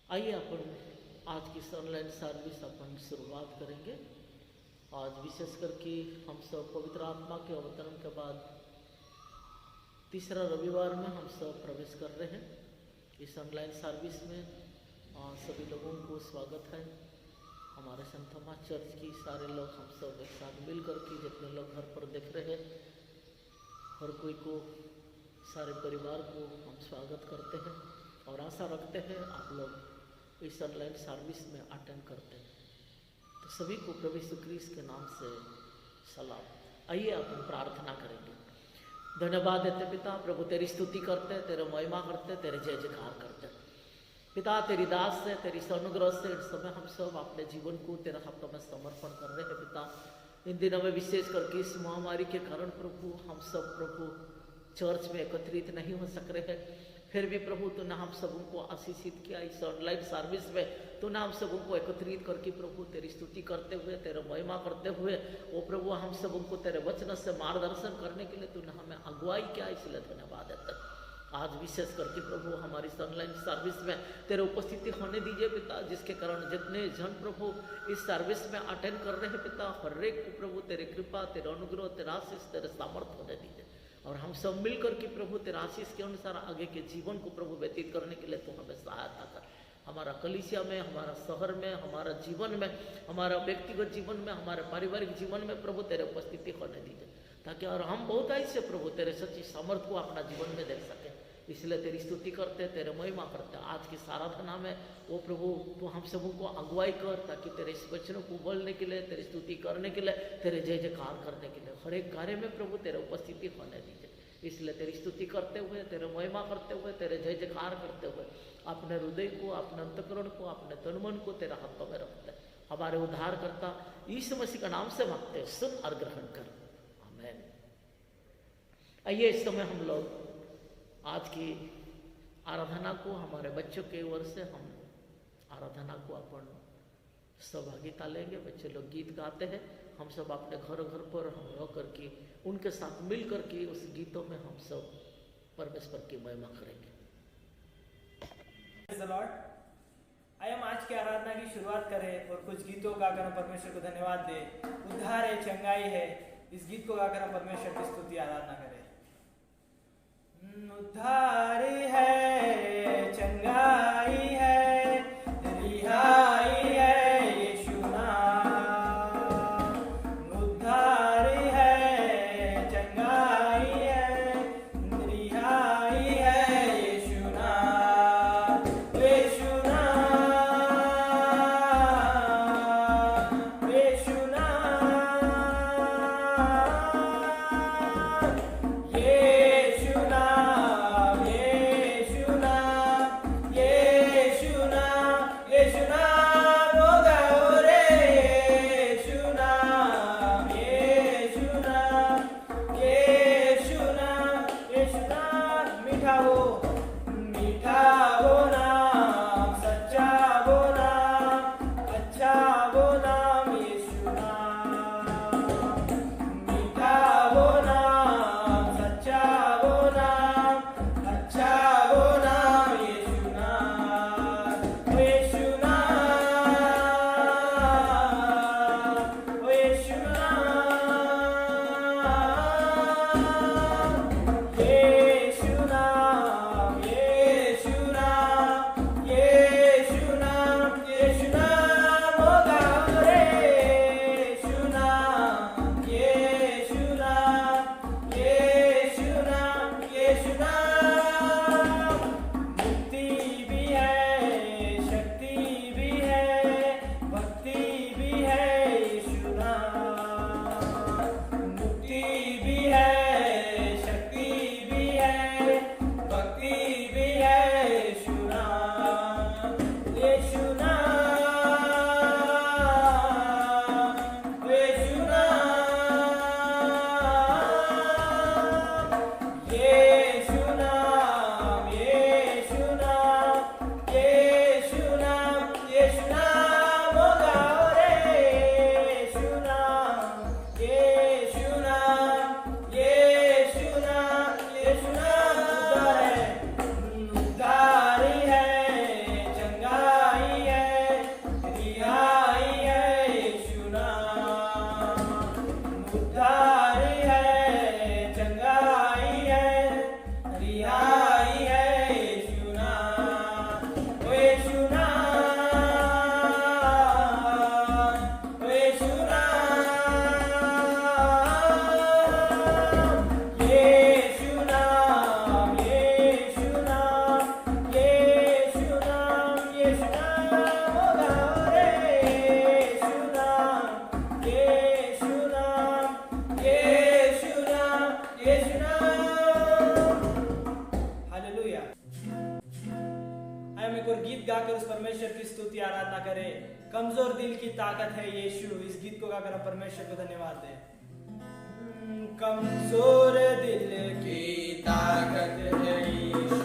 आइए अपन आज की ऑनलाइन सर्विस अपन शुरुआत करेंगे। आज विशेष करके हम सब पवित्र आत्मा के अवतरण के बाद तीसरा रविवार में हम सब प्रवेश कर रहे हैं इस ऑनलाइन सर्विस में। सभी लोगों को स्वागत है। हमारे संत थॉमस चर्च की सारे लोग हम सब एक साथ मिल करके जितने लोग घर पर देख रहे हैं हर कोई को, सारे परिवार को हम स्वागत करते हैं और आशा रखते हैं आप लोग इस ऑनलाइन सर्विस में अटेंड करते हैं। तो सभी को प्रभु यीशु क्रिस्ट के नाम से सलाम। आइए अपन प्रार्थना करेंगे। धन्यवाद देते पिता, प्रभु तेरी स्तुति करते, तेरे महिमा करते, तेरे जय जयकार करते। पिता तेरी दास से, तेरी अनुग्रह से इस समय हम सब अपने जीवन को तेरे हाथों में समर्पण कर रहे हैं। पिता इन दिनों में विशेष करके इस महामारी के कारण प्रभु हम सब प्रभु चर्च में एकत्रित नहीं हो सक रहे हैं, फिर भी प्रभु तूने हम सबों को आशीषित किया। इस ऑनलाइन सर्विस में तूने हम सबों को एकत्रित करके प्रभु तेरी स्तुति करते हुए, तेरे महिमा करते हुए वो प्रभु हम सबों को तेरे वचन से मार्गदर्शन करने के लिए तूने हमें अगुवाई किया, इसलिए धन्यवाद देते। आज विशेष करके प्रभु हमारी ऑनलाइन सर्विस में तेरे उपस्थिति होने दीजिए पिता, जिसके कारण जितने जन प्रभु इस सर्विस में अटेंड कर रहे हैं पिता, हर एक को प्रभु तेरे कृपा, तेरे अनुग्रह, तेरा आशीष, तेरे सामर्थ्य होने दीजिए और हम सब मिलकर के प्रभु तेरा आशीष के अनुसार आगे के जीवन को प्रभु व्यतीत करने के लिए तो हमें सहायता कर। हमारा कलीसिया में, हमारा शहर में, हमारा जीवन में, हमारा व्यक्तिगत जीवन में, हमारे पारिवारिक जीवन में प्रभु तेरे उपस्थिति होने दीजिए, ताकि और हम बहुत ऐसे प्रभु तेरे सच्ची सामर्थ्य को अपना जीवन में देख सके। इसलिए तेरी स्तुति करते, तेरे महिमा करते। आज की आराधना में वो प्रभु तो हम सबों को अगुवाई कर, ताकि तेरे इस वचनों को बोलने के लिए, तेरी स्तुति करने के लिए, तेरे जय जयकार करने के लिए हर एक कार्य में प्रभु तेरे उपस्थिति होने दीजिए। इसलिए तेरी स्तुति करते हुए, तेरे महिमा करते हुए, तेरे जय जयकार करते हुए अपने हृदय को, अपने अंतकरण को, अपने तन मन को तेरे हाथों में रखते हमारे उद्धारकर्ता यीशु मसीह का नाम से मांगते, सुन और ग्रहण कर, आमीन। आइए इस समय हम लोग आज की आराधना को हमारे बच्चों के ओर से हम आराधना को अपन सहभागिता लेंगे। बच्चे लोग गीत गाते हैं, हम सब अपने घर पर हम रह करके उनके साथ मिल करके उस गीतों में हम सब परमेश्वर की महिमा करेंगे। आइए हम आज की आराधना की शुरुआत करें और कुछ गीतों गाकर हम परमेश्वर को धन्यवाद दें। उद्धार है, चंगाई है, इस गीत को गाकर हम परमेश्वर की स्तुति आराधना करें। उद्धार है, चंगाई है, रिहाई है यीशु नाम। उद्धार है, चंगाई है, रिहाई है यीशु नाम। यीशु नाम, यीशु नाम, यीशु नाम, यीशु नाम, यीशु नाम, यीशु नाम होगा रे। यीशु नाम, यीशु नाम, यीशु नाम, यीशु नाम मीठा वो नाम, सच्चा वो नाम, अच्छा वो नाम यीशु नाम। मीठा वो नाम, सच्चा वो नाम, अच्छा वो नाम यीशु नाम। यीशु नाम, यीशु नाम, यीशु नाम, यीशु नाम, यीशु नाम, यीशु नाम होगा रे। यीशु नाम, यीशु नाम, यीशु नाम, यीशु नाम। मुक्ति भी है, शक्ति भी है, भक्ति भी है यीशु नाम। मुक्ति भी है, शक्ति भी है, भक्ति भी है यीशु नाम। यीशु नाम, यीशु नाम, यीशु नाम, यीशु नाम, यीशु नाम, यीशु नाम होगा रे। यीशु नाम, यीशु नाम, यीशु नाम, यीशु नाम। उद्धार है, चंगाई गीत गाकर उस परमेश्वर की स्तुति आराधना करें। कमजोर दिल की ताकत है यीशु, इस गीत को गाकर हम परमेश्वर को धन्यवाद दें। कमजोर दिल की ताकत है यीशु,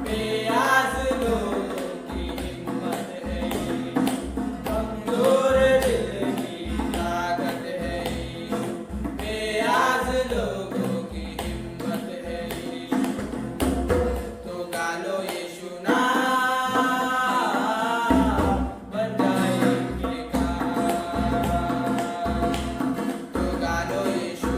बेआस लोगों की हिम्मत है यीशु। कमजोर दिल की ताकत है यीशु, बेआस लोगों की हिम्मत है यीशु। तो गा लो यीशु नाम, बन जाएंगे काम। तो गा लो यीशु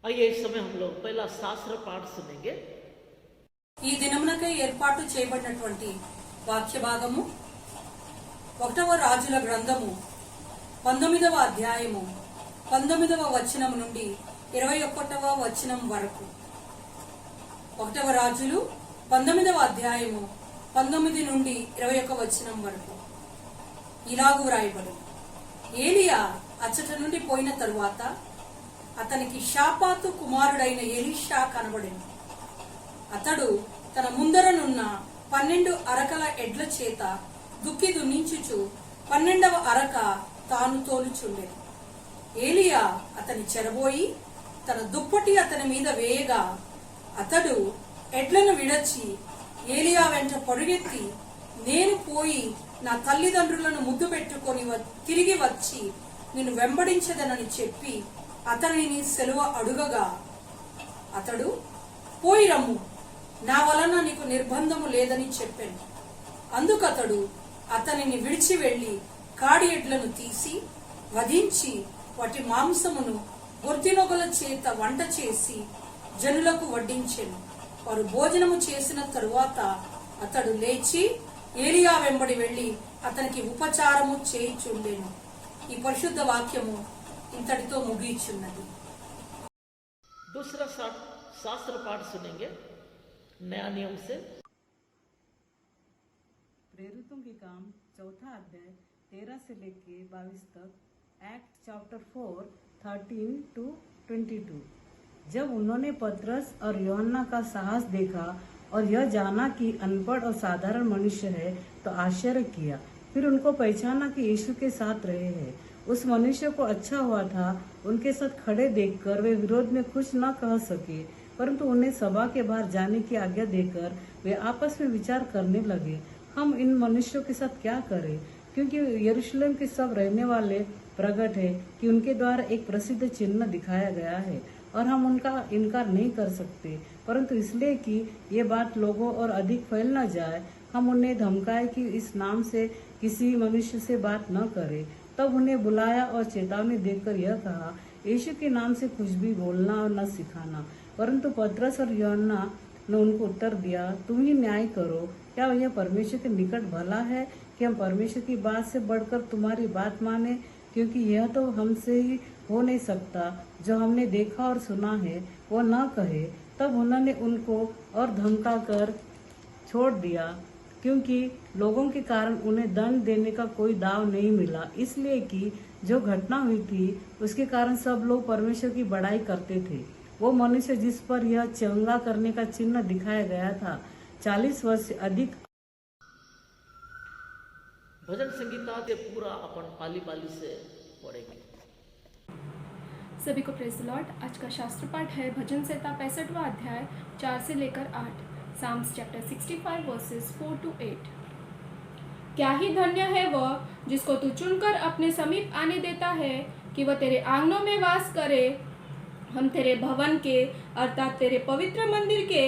आइए इस समय हम लोग पहला शास्त्र पाठ सुनेंगे। ఈ దినమునకై ఏర్పాటు చేయబడినటువంటి వాక్య భాగము 1వ రాజుల గ్రంథము 19వ అధ్యాయము 19వ వచనం నుండి 21వ వచనం వరకు. 1వ రాజులు 19వ అధ్యాయము 19 నుండి 21 వచనం వరకు ఇలాగు వ్రాయబడు. ఏలియా అచ్చట నుండి పోయిన తరువాత అతనికి షాపాతు కుమారుడైన ఎలీషా కనబడెను. అతడు తన ముందరనున్న 12 అరకల ఎడ్ల చేత దుక్కి దున్నించుచు 12వ అరక తాను తోలుచుండెను. ఏలియా అతని చెరబోయి తన దుప్పటి అతని మీద వేయగా అతడు ఎడ్లను విడచి ఏలియా వెంట పరుగెత్తి, నేను పోయి నా తల్లిదండ్రులను ముద్దు పెట్టుకొని తిరిగి వచ్చి నిన్ను వెంబడించదనని చెప్పి అతనిని సెలవు అడుగగా అతడు, పోయి రమ్ము, నా వలన నీకు నిర్బంధము లేదని చెప్పాను. అందుకతడు అతనిని విడిచి వెళ్లి కాడి ఎడ్లను తీసి వధించి వాటి మాంసమును గొర్తినొగల చేత వంట చేసి జనులకు వడ్డించెను. వారు భోజనము చేసిన తరువాత అతడు లేచి ఏలియా వెంబడి వెళ్లి అతనికి ఉపచారము చేయుచుండెను. ఈ పరిశుద్ధ వాక్యము ఇంతటితో ముగియుచున్నది. दूसरा शास्त्र पाठ सुनेंगे नया नियम से। प्रेरितों के काम 4 अध्याय 13 से लेके 22 तक, एक्ट चैप्टर 4 13 to 22। जब उन्होंने पतरस और यूहन्ना का साहस देखा और यह जाना कि अनपढ़ और साधारण मनुष्य है तो आश्चर्य किया। फिर उनको पहचाना कि यीशु के साथ रहे हैं उस मनुष्य को अच्छा हुआ था उनके साथ खड़े देखकर वे विरोध में कुछ न कह सके, परंतु उन्हें सभा के बाहर जाने की आज्ञा देकर वे आपस में विचार करने लगे, हम इन मनुष्यों के साथ क्या करें, क्योंकि यरूशलेम के सब रहने वाले प्रकट है कि उनके द्वारा एक प्रसिद्ध चिन्ह दिखाया गया है और हम उनका इनकार नहीं कर सकते, परंतु इसलिए कि ये बात लोगों और अधिक फैल न जाए, हम उन्हें धमकाए कि इस नाम से किसी मनुष्य से बात न करे। तब उन्हें बुलाया और चेतावनी देकर यह कहा, यीशु के नाम से कुछ भी बोलना और न सिखाना। परंतु पतरस और यूहन्ना ने उनको उत्तर दिया, तुम ही न्याय करो, क्या यह परमेश्वर के निकट भला है कि हम परमेश्वर की बात से बढ़कर तुम्हारी बात माने, क्योंकि यह तो हमसे ही हो नहीं सकता, जो हमने देखा और सुना है वो न कहे। तब उन्होंने उनको और धमका कर छोड़ दिया, क्योंकि लोगों के कारण उन्हें दंड देने का कोई दाव नहीं मिला, इसलिए कि जो घटना हुई थी उसके कारण सब लोग परमेश्वर की बड़ाई करते थे। वो मनुष्य जिस पर यह चंगा करने का चिन्ह दिखाया गया था 40 वर्ष से अधिक। भजन संगीता के पूरा अपन पाली पाली से पढ़ेंगे। सभी को प्रेज द लॉर्ड। आज का शास्त्र पाठ है भजन संहिता 65वां अध्याय 4 से लेकर 8, साम्स चैप्टर 65 वर्सेस 4 to 8। क्या ही धन्य है वह जिसको तू चुनकर अपने समीप आने देता है कि वह तेरे आंगनों में वास करे। हम तेरे भवन के अर्थात तेरे पवित्र मंदिर के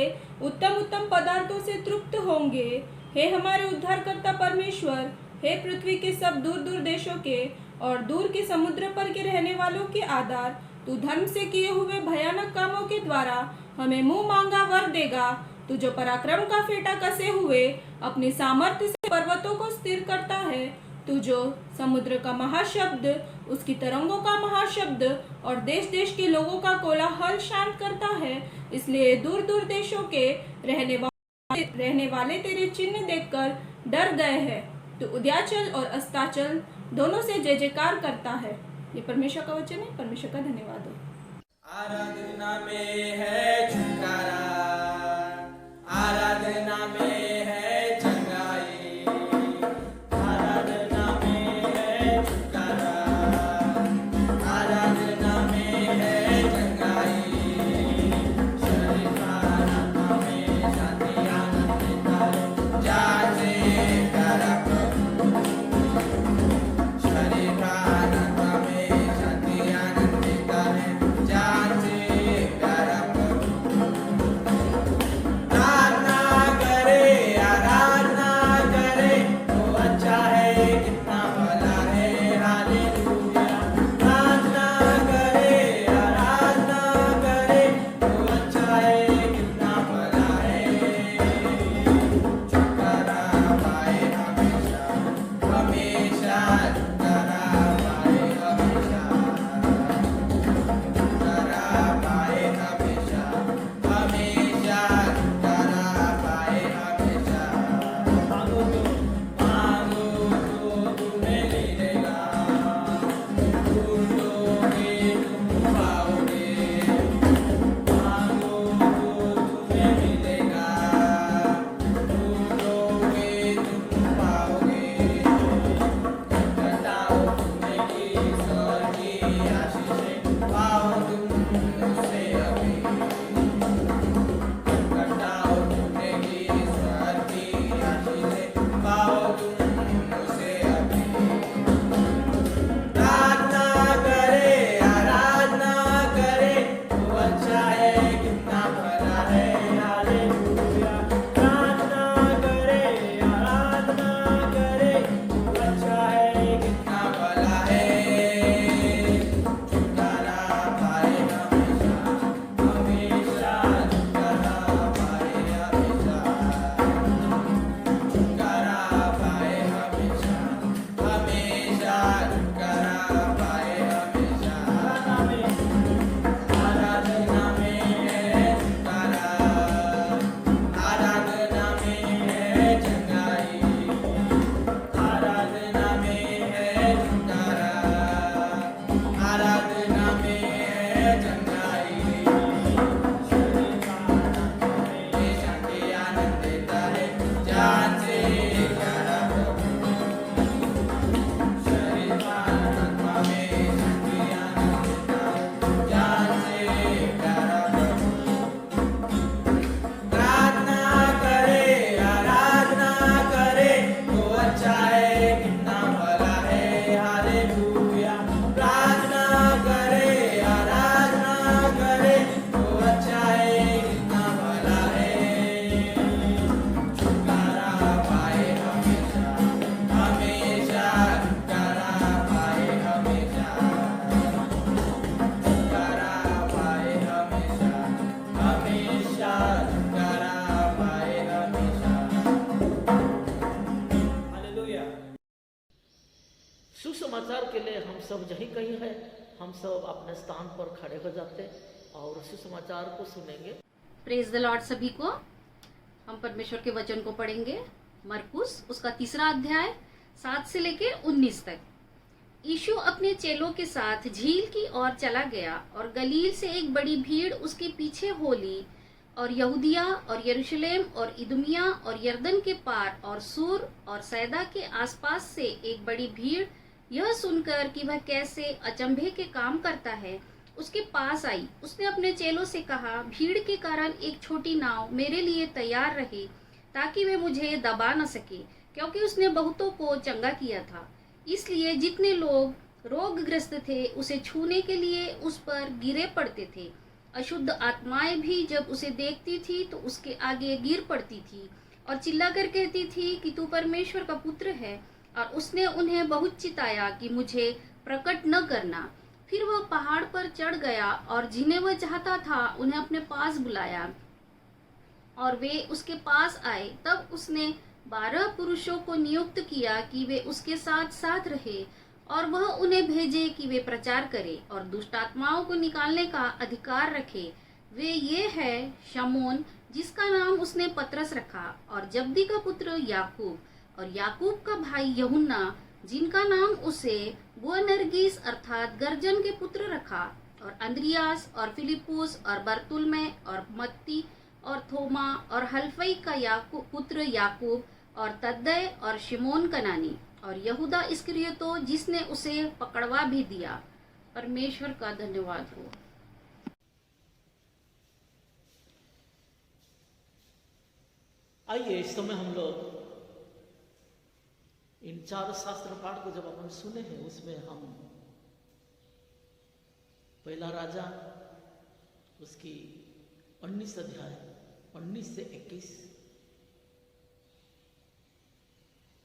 उत्तम उत्तम पदार्थों से तृप्त होंगे। हे हमारे उद्धारकर्ता परमेश्वर, हे पृथ्वी के सब दूर दूर देशों के और दूर के समुद्र पर के रहने वालों के आधार, तू धर्म से किए हुए भयानक कामों के द्वारा हमें मुंह मांगा वर देगा। तू जो पराक्रम का फेटा कसे हुए अपनी सामर्थ्य से पर्वतों को स्थिर करता है, तू जो समुद्र का महाशब्द, उसकी तरंगों का महाशब्द और देश देश के लोगों का कोलाहल शांत करता है, इसलिए दूर दूर देशों के रहने वाले तेरे चिन्ह देखकर डर गए हैं। तू उदयाचल और अस्ताचल दोनों से जय जयकार करता है। ये परमेश्वर का वचन है। परमेश्वर का धन्यवाद हो। आराधना में है छुटकारा, आराधना में है चंगाई, आराधना में है छुटकारा, आराधना में है चंगाई, शरीर आत्मा में शांति आनंद देता है, जाचे करा प्रभु, शरीर आत्मा में शांति आनंद देता है, जाचे करा प्रभु। प्रार्थना करे सुसमाचार के लिए हम सब जहीं कहीं है, हम सब अपने स्थान पर खड़े हो जाते और सुसमाचार को सुनेंगे। प्रेज द लॉर्ड सभी को। हम परमेश्वर के वचन को पढ़ेंगे। मरकुस उसका 3 अध्याय 7 से लेके 19 तक। यीशु अपने चेलों के साथ झील की ओर चला गया और गलील से एक बड़ी भीड़ उसके पीछे हो ली, और यहूदिया और यरूशलेम और इदुमिया और यरदन के पार और सूर और सैदा के आसपास से एक बड़ी भीड़ यह सुनकर कि वह कैसे अचंभे के काम करता है, उसके पास आई। उसने अपने चेलों से कहा, भीड़ के कारण एक छोटी नाव मेरे लिए तैयार रहे, ताकि वे मुझे दबा न सके, क्योंकि उसने बहुतों को चंगा किया था। इसलिए जितने लोग रोगग्रस्त थे उसे छूने के लिए उस पर गिरे पड़ते थे। अशुद्ध आत्माएं भी जब उसे देखती थी तो उसके आगे गिर पड़ती थी और चिल्लाकर कहती थी कि तू परमेश्वर का पुत्र है। और उसने उन्हें बहुत चिताया कि मुझे प्रकट न करना। फिर वह पहाड़ पर चढ़ गया और जिन्हें वह चाहता था उन्हें अपने पास बुलाया, और वे उसके पास आए। तब उसने 12 पुरुषों को नियुक्त किया कि वे उसके साथ साथ रहे, और वह उन्हें भेजे कि वे प्रचार करें और दुष्ट आत्माओं को निकालने का अधिकार रखे। वे ये है शमौन, जिसका नाम उसने पतरस रखा, और जब्दी का पुत्र याकूब, और याकूब का भाई यूहन्ना, जिनका नाम उसे बोअनर्गिस अर्थात गर्जन के पुत्र रखा, और अंद्रियास और फिलिपुस और बरतुल्मै और मत्ती और थोमा और हल्फई का पुत्र याकूब, और तद्दै और शिमोन कनानी, और यहूदा इस्करियोतो, जिसने उसे पकड़वा भी दिया। परमेश्वर का धन्यवाद हो। आइए, इस समय हम लोग इन 4 शास्त्र पाठ को जब अपन सुने हैं, उसमें हम पहला राजा उसकी 19 अध्याय 19 से 21,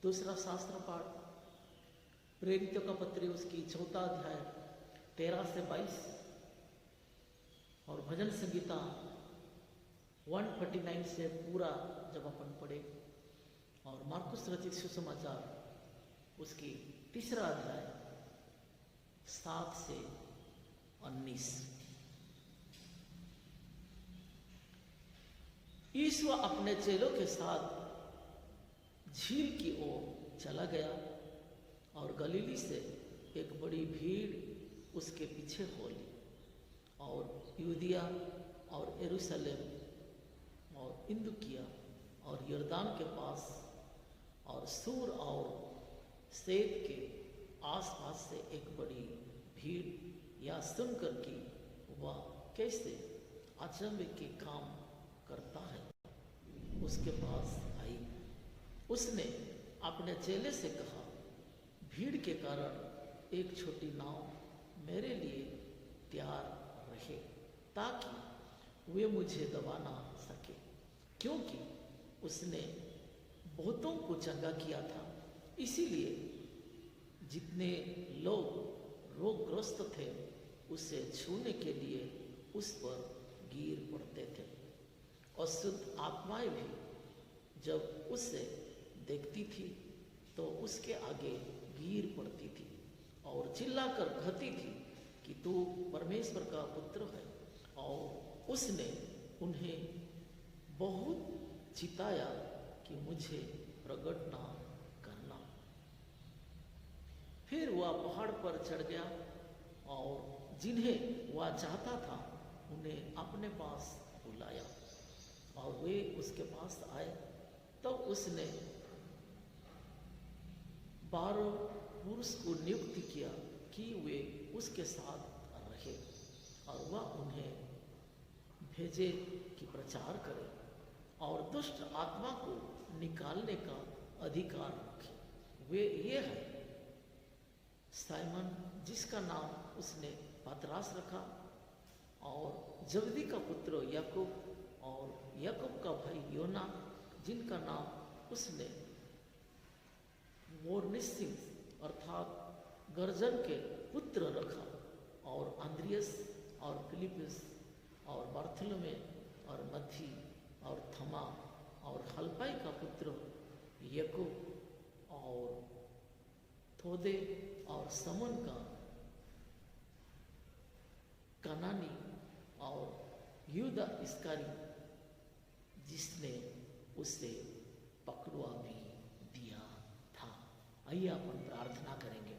दूसरा शास्त्र पाठ प्रेरितों का पत्री उसकी 4 अध्याय 13 से 22, और भजन संगीता 149 से पूरा जब अपन पढ़े, और मार्कुस रचित सुसमाचार उसकी 3 अध्याय 7 से 19। यीशु अपने चेलों के साथ झील की ओर चला गया, और गलीली से एक बड़ी भीड़ उसके पीछे हो ली, और यूदिया और यरूशलेम और इंदुकिया और यरदान के पास और सूर और सैद के आसपास से एक बड़ी भीड़ यह सुनकर कि वह कैसे अचंभे के काम करता है, उसके पास आई। उसने अपने चेले से कहा, भीड़ के कारण एक छोटी नाव मेरे लिए तैयार रहे, ताकि वे मुझे दबा ना सके, क्योंकि उसने बहुतों को चंगा किया था। इसीलिए जितने लोग रोगग्रस्त थे उसे छूने के लिए उस पर गिर पड़ते थे। अशुद्ध आत्माएं भी जब उसे देखती थी तो उसके आगे गिर पड़ती थी और चिल्लाकर कहती थी कि तू परमेश्वर का पुत्र है, और उसने उन्हें बहुत चिताया कि मुझे प्रकट ना करना। फिर वह पहाड़ पर चढ़ गया और जिन्हें वह चाहता था उन्हें अपने पास बुलाया, और वे उसके पास आए। तब उसने 12 पुरुष को नियुक्त किया कि वे उसके साथ रहे, और वह उन्हें भेजे कि प्रचार करें और दुष्ट आत्मा को निकालने का अधिकार रखे। वे ये है साइमन, जिसका नाम उसने पतरस रखा, और जब्दी का पुत्र याकूब, और याकूब का भाई योना, जिनका नाम उसने बोअनर्गिस अर्थात गर्जन के पुत्र रखा, और अंद्रियास और फिलिपुस और बरतुल्मै और मत्ती और थोमा और हल्फई का पुत्र याकूब और थोदे और समन का कनानी और यूदा इसकारी जिसने उसे पकड़वा भी दिया था। आइए अपन प्रार्थना करेंगे।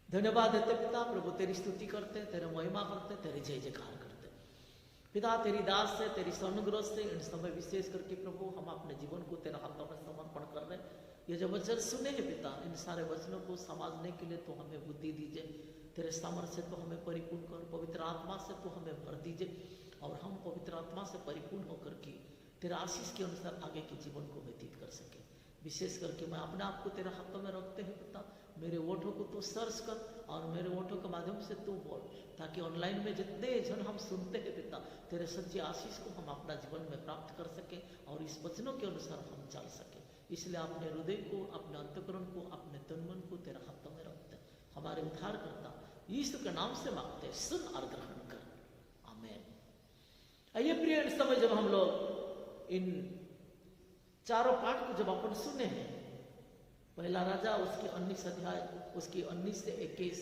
धन्यवाद देते पिता, प्रभु तेरी स्तुति करते, तेरे महिमा करते, तेरे जय जयकार करते। पिता तेरी दास से, तेरी अनुग्रह से इन समय विशेष करके प्रभु हम अपने जीवन को तेरे हाथों में समर्पण कर रहे हैं। ये जो वचन सुने हैं पिता, इन सारे वचनों को समझने के लिए तो हमें बुद्धि दीजिए, तेरे सामर्थ्य से तो हमें परिपूर्ण कर, पवित्र आत्मा से तो हमें भर दीजिए और हम पवित्र आत्मा से परिपूर्ण होकर के तेरे आशीष के अनुसार आगे के जीवन को व्यतीत कर सके। विशेष करके मैं अपने आप को तेरे हाथों में रखते हैं पिता, मेरे ओठों को तो सर्च कर और मेरे ओठों के माध्यम से तू बोल, ताकि ऑनलाइन में जितने जन हम सुनते हैं पिता, तेरे सच्चे आशीष को हम अपना जीवन में प्राप्त कर सके और इस वचनों के अनुसार हम चल सके। इसलिए अपने हृदय को, अपने अंतःकरण को, अपने तन मन को तेरे हाथों में रखते, हमारे उद्धार करता यीशु के नाम से मांगते, सुन और ग्रहण कर, आमीन। आइए प्रिय, इस समय जब हम लोग इन चारों पाठ को जब अपन सुने हैं, पहला राजा उसके 19 अध्याय उसकी 19 से 21,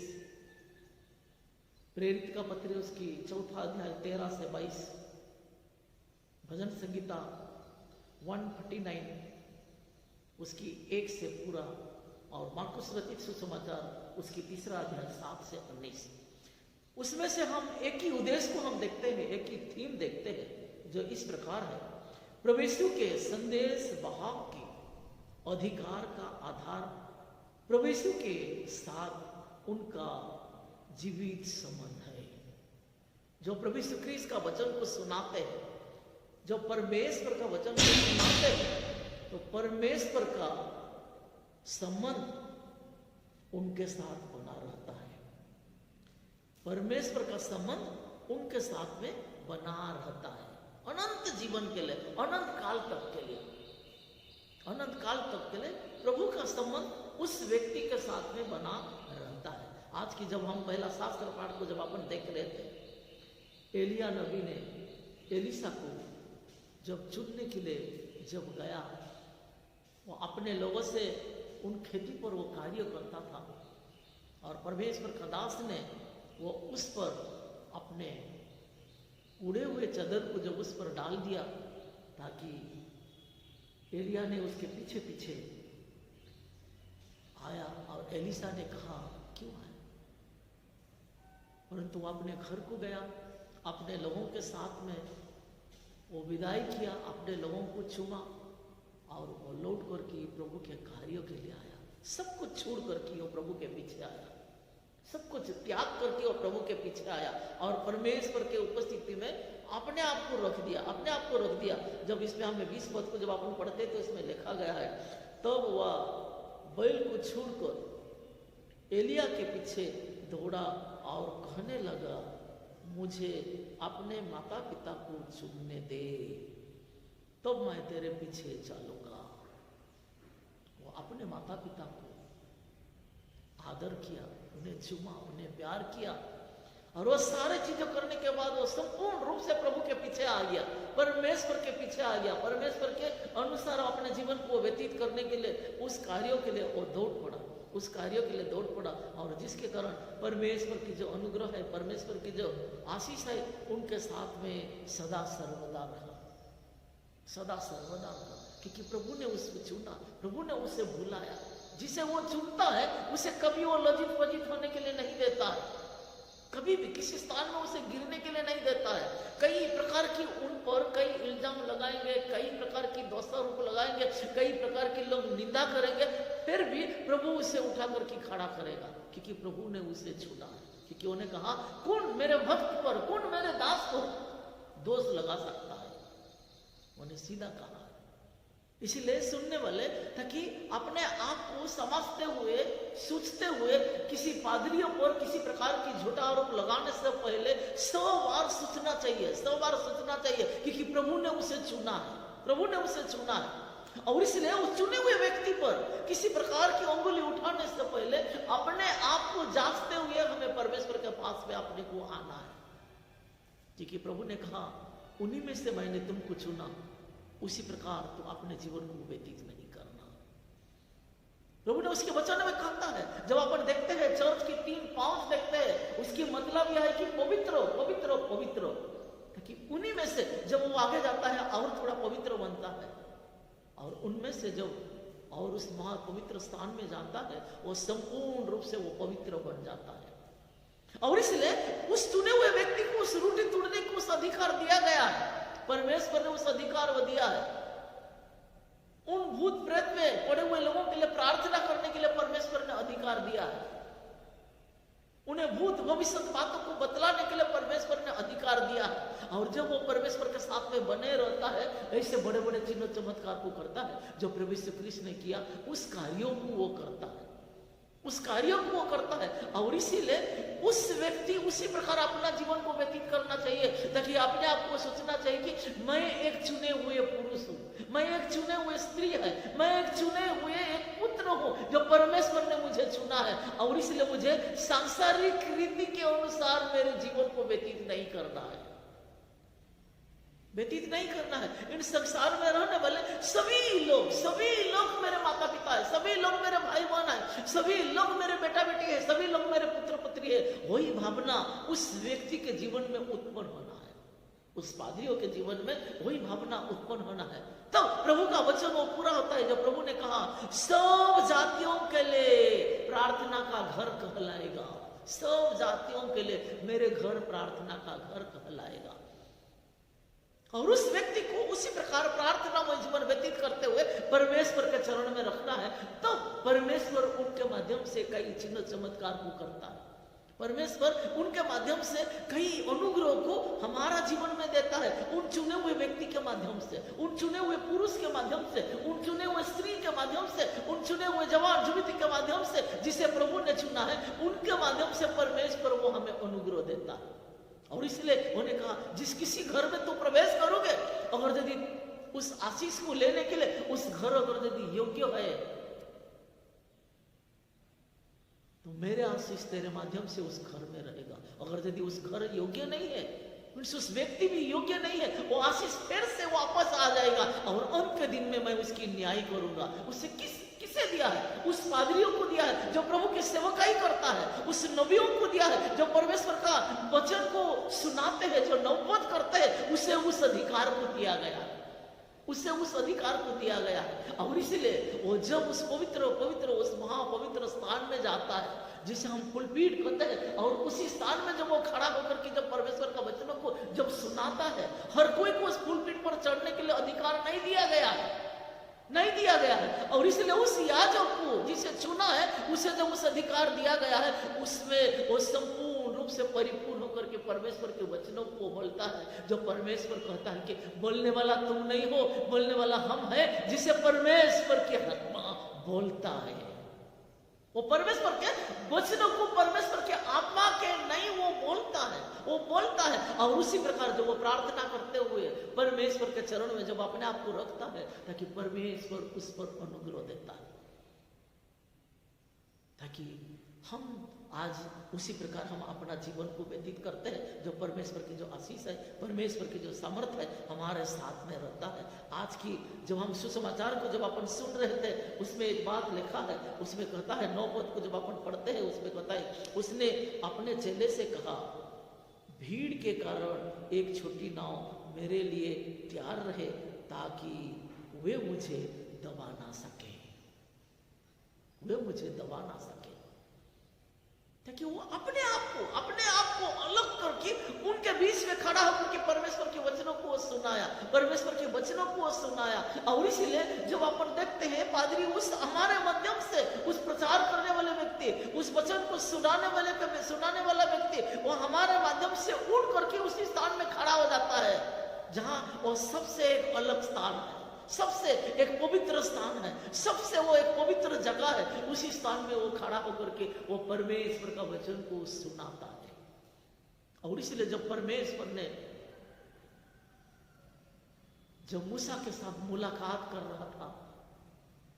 प्रेरित का पत्र उसकी 4 अध्याय 13 से 22, भजन संगीता 149 उसकी 1 से पूरा, और मार्कुस रचित सुसमाचार उसकी 3 अध्याय 7 से 19। उसमें से हम एक ही उद्देश्य को हम देखते हैं, एक ही थीम देखते हैं जो इस प्रकार है। प्रभु यीशु के संदेश वाहक के अधिकार का आधार प्रभु यीशु के साथ उनका जीवित संबंध है। जो प्रभु यीशु ख्रीस्त का वचन को सुनाते हैं, जो परमेश्वर का वचन को सुनाते हैं, तो परमेश्वर का संबंध उनके साथ बना रहता है। परमेश्वर का संबंध उनके साथ में बना रहता है अनंत जीवन के लिए, अनंत काल तक के लिए, अनंत काल तक के लिए प्रभु का संबंध उस व्यक्ति के साथ में बना रहता है। आज की जब हम पहला शास्त्र पाठ को जब अपन देख रहे थे, एलिया नबी ने एलिशा को जब चुनने के लिए जब गया, वो अपने लोगों से उन खेती पर वो कार्य करता था और परमेश्वर का दास ने वो उस पर अपने उड़े हुए चादर को जब उस पर डाल दिया, ताकि एलिया ने उसके पीछे पीछे आया और एलिशा ने कहा क्यों है, परंतु वो अपने घर को गया, अपने लोगों के साथ में वो विदाई किया, अपने लोगों को चूमा और वो लौट करके प्रभु के कार्यों के लिए आया। सब कुछ छोड़ करके वो प्रभु के पीछे आया, सब कुछ त्याग करके वो प्रभु के पीछे आया और परमेश्वर के उपस्थिति में अपने आप को रख दिया, अपने आप को रख दिया। जब इसमें हमें 20 पद को जब अपन पढ़ते तो इसमें लिखा गया है, तब वह बैल को छोड़कर एलिया के पीछे दौड़ा और कहने लगा, मुझे अपने माता पिता को चुनने दे, तब मैं तेरे पीछे चलूंगा। वो अपने माता पिता को आदर किया, उन्हें चूमा, उन्हें प्यार किया और वो सारे चीजें करने के बाद वो संपूर्ण रूप से प्रभु के पीछे आ गया, परमेश्वर के पीछे आ गया, परमेश्वर के अनुसार अपने जीवन को व्यतीत करने के लिए उस कार्यों के लिए वो दौड़ पड़ा, उस कार्यों के लिए दौड़ पड़ा और जिसके कारण परमेश्वर की जो अनुग्रह है, परमेश्वर की जो आशीष है, उनके साथ में सदा सर्वदा रहा, सदा सर्वदा रहा, क्योंकि प्रभु ने उसको चुना, प्रभु ने उसे बुलाया। जिसे वो चुनता है उसे कभी वो लज्जित पजित होने के लिए नहीं देता है, कभी भी किसी स्थान में उसे गिरने के लिए नहीं देता है। कई प्रकार की उन पर कई इल्जाम लगाएंगे, कई प्रकार की दोषारोप लगाएंगे, कई प्रकार के लोग निंदा करेंगे, फिर भी प्रभु उसे उठा करके खड़ा करेगा, क्योंकि प्रभु ने उसे चुना है। क्योंकि उन्हें कहा, कौन मेरे भक्त पर, कौन मेरे दास पर दोष लगा सकता है, उन्हें सीधा कहा। इसीलिए सुनने वाले ताकि अपने आप को समझते हुए, सोचते हुए किसी पादरियों पर किसी प्रकार की झूठा आरोप लगाने से पहले 100 बार सोचना चाहिए, 100 बार सोचना चाहिए, क्योंकि प्रभु ने उसे चुना है, प्रभु ने उसे चुना है। और इसलिए उस चुने हुए व्यक्ति पर किसी प्रकार की उंगली उठाने से पहले अपने आप को जांचते हुए हमें परमेश्वर के पास में अपने को आना है, क्योंकि प्रभु ने कहा, उन्हीं में से मैंने तुमको चुना, उसी प्रकार तुम अपने जीवन को व्यतीत नहीं करना। प्रभु ने उसके वचन में कहता है, जब अपन देखते हैं चर्च की 3 पाउच देखते हैं, उसकी मतलब यह है कि पवित्र हो, पवित्र हो, पवित्र हो, ताकि उन्हीं में से जब वो आगे जाता है और थोड़ा पवित्र बनता है, और उनमें से जब और उस महापवित्र स्थान में जाता है, वो संपूर्ण रूप से वो पवित्र बन जाता है। और इसलिए उस चुने हुए व्यक्ति को उस रोटी तोड़ने को उस अधिकार दिया गया है, परमेश्वर ने उस अधिकार वो दिया है। उन भूत प्रेत में पड़े हुए लोगों के लिए प्रार्थना करने के लिए परमेश्वर ने अधिकार दिया है। उन्हें भूत भविष्य बातों को बतलाने के लिए परमेश्वर ने अधिकार दिया है। और जब वो परमेश्वर के साथ में बने रहता है, ऐसे बड़े बड़े चिन्ह चमत्कार को करता है जो प्रभु यीशु कृष्ण ने किया, उस कार्यों को वो करता है, उस कार्यों को वो करता है। और इसीलिए उस व्यक्ति उसी प्रकार अपना जीवन को व्यतीत करना चाहिए, ताकि अपने आप को सोचना चाहिए कि मैं एक चुने हुए पुरुष हूँ, मैं एक चुने हुए स्त्री है, मैं एक चुने हुए एक पुत्र हूँ जो परमेश्वर ने मुझे चुना है। और इसलिए मुझे सांसारिक रीति के अनुसार मेरे जीवन को व्यतीत नहीं करना है, व्यतीत नहीं करना है। इन संसार में रहने वाले सभी लोग मेरे माता पिता है, सभी लोग मेरे भाई बहन है, सभी लोग मेरे बेटा बेटी है, सभी लोग मेरे पुत्र पुत्री है। वही भावना उस व्यक्ति के जीवन में उत्पन्न होना है, उस पादरियों के जीवन में वही भावना उत्पन्न होना है। तब प्रभु का वचन वो पूरा होता है, जब प्रभु ने कहा सब जातियों के लिए प्रार्थना का घर कहलाएगा, सब जातियों के लिए मेरे घर प्रार्थना का घर कहलाएगा। और उस व्यक्ति को उसी प्रकार प्रार्थना में जीवन व्यतीत करते हुए परमेश्वर के चरण में रखना है, तो परमेश्वर उनके माध्यम से कई चिन्ह चमत्कार को करता है। परमेश्वर उनके माध्यम से कई अनुग्रह को हमारा जीवन में देता है, उन चुने हुए व्यक्ति के माध्यम से, उन चुने हुए पुरुष के माध्यम से, उन चुने हुए स्त्री के माध्यम से, उन चुने हुए जवान युवती के माध्यम से, जिसे प्रभु ने चुना है, उनके माध्यम से परमेश्वर वो हमें अनुग्रह देता है। और इसलिए उन्होंने कहा, जिस किसी घर में तो प्रवेश करोगे, अगर यदि उस आशीष को लेने के लिए उस घर अगर यदि योग्य है, तो मेरे आशीष तेरे माध्यम से उस घर में रहेगा। अगर यदि उस घर योग्य नहीं है, उस व्यक्ति भी योग्य नहीं है, वो आशीष फिर से वापस आ जाएगा और अंत के दिन में मैं उसकी न्याय करूंगा। उसे किसे दिया है? उस पादरियों को दिया है जो प्रभु की सेवकाई करता है, उस नबियों को दिया है जो परमेश्वर का वचन को सुनाते हैं, जो नबूवत करते हैं, उसे उस अधिकार को दिया गया है, उसे उस अधिकार को दिया गया है। और इसलिए वो जब उस पवित्र उस महापवित्र स्थान में जाता है, जिसे हम पुलपीठ कहते हैं, और उसी स्थान में जब वो खड़ा होकर के जब परमेश्वर का वचनों को जब सुनाता है, हर कोई को उस पुलपीठ पर चढ़ने के लिए अधिकार नहीं दिया गया है, नहीं दिया गया है। और इसलिए उस याजक को जिसे चुना है, उसे जब उस अधिकार दिया गया है, उसमें वो संपूर्ण रूप से परिपूर्ण होकर के परमेश्वर के वचनों को बोलता है, जो परमेश्वर कहता है कि बोलने वाला तुम नहीं हो, बोलने वाला हम है, जिसे परमेश्वर की आत्मा बोलता है। वो परमेश्वर के वचनों को परमेश्वर के आत्मा के नहीं वो बोलता है। और उसी प्रकार जो वो प्रार्थना करते हुए परमेश्वर के चरण में जब अपने आप को रखता है, ताकि परमेश्वर उस पर अनुग्रह देता है, ताकि हम आज उसी प्रकार हम अपना जीवन को व्यतीत करते हैं, जो परमेश्वर की जो आशीष है, परमेश्वर की जो सामर्थ्य है, हमारे साथ में रहता है। आज की जब हम सुसमाचार को जब अपन सुन रहे थे, उसमें एक बात लिखा है, उसमें कहता है 9 पद को जब अपन पढ़ते हैं, उसमें कहता है, उसने अपने चेले से कहा, भीड़ के कारण एक छोटी नाव मेरे लिए तैयार रहे, ताकि वे मुझे दबा ना सके, ताकि वो अपने आप को अलग करके उनके बीच में खड़ा होकर के परमेश्वर के वचनों को सुनाया। और इसलिए जब अपन देखते हैं पादरी उस हमारे माध्यम से उस प्रचार करने वाले व्यक्ति, उस वचन को सुनाने वाला व्यक्ति, वो हमारे माध्यम से उड़ करके उसी स्थान में खड़ा हो जाता है, जहां वो सबसे एक अलग स्थान है, सबसे एक पवित्र स्थान है, सबसे वो एक पवित्र जगह है। उसी स्थान में वो खड़ा होकर के वो परमेश्वर का वचन को सुनाता है। और इसलिए जब परमेश्वर ने जब मूसा के साथ मुलाकात कर रहा था,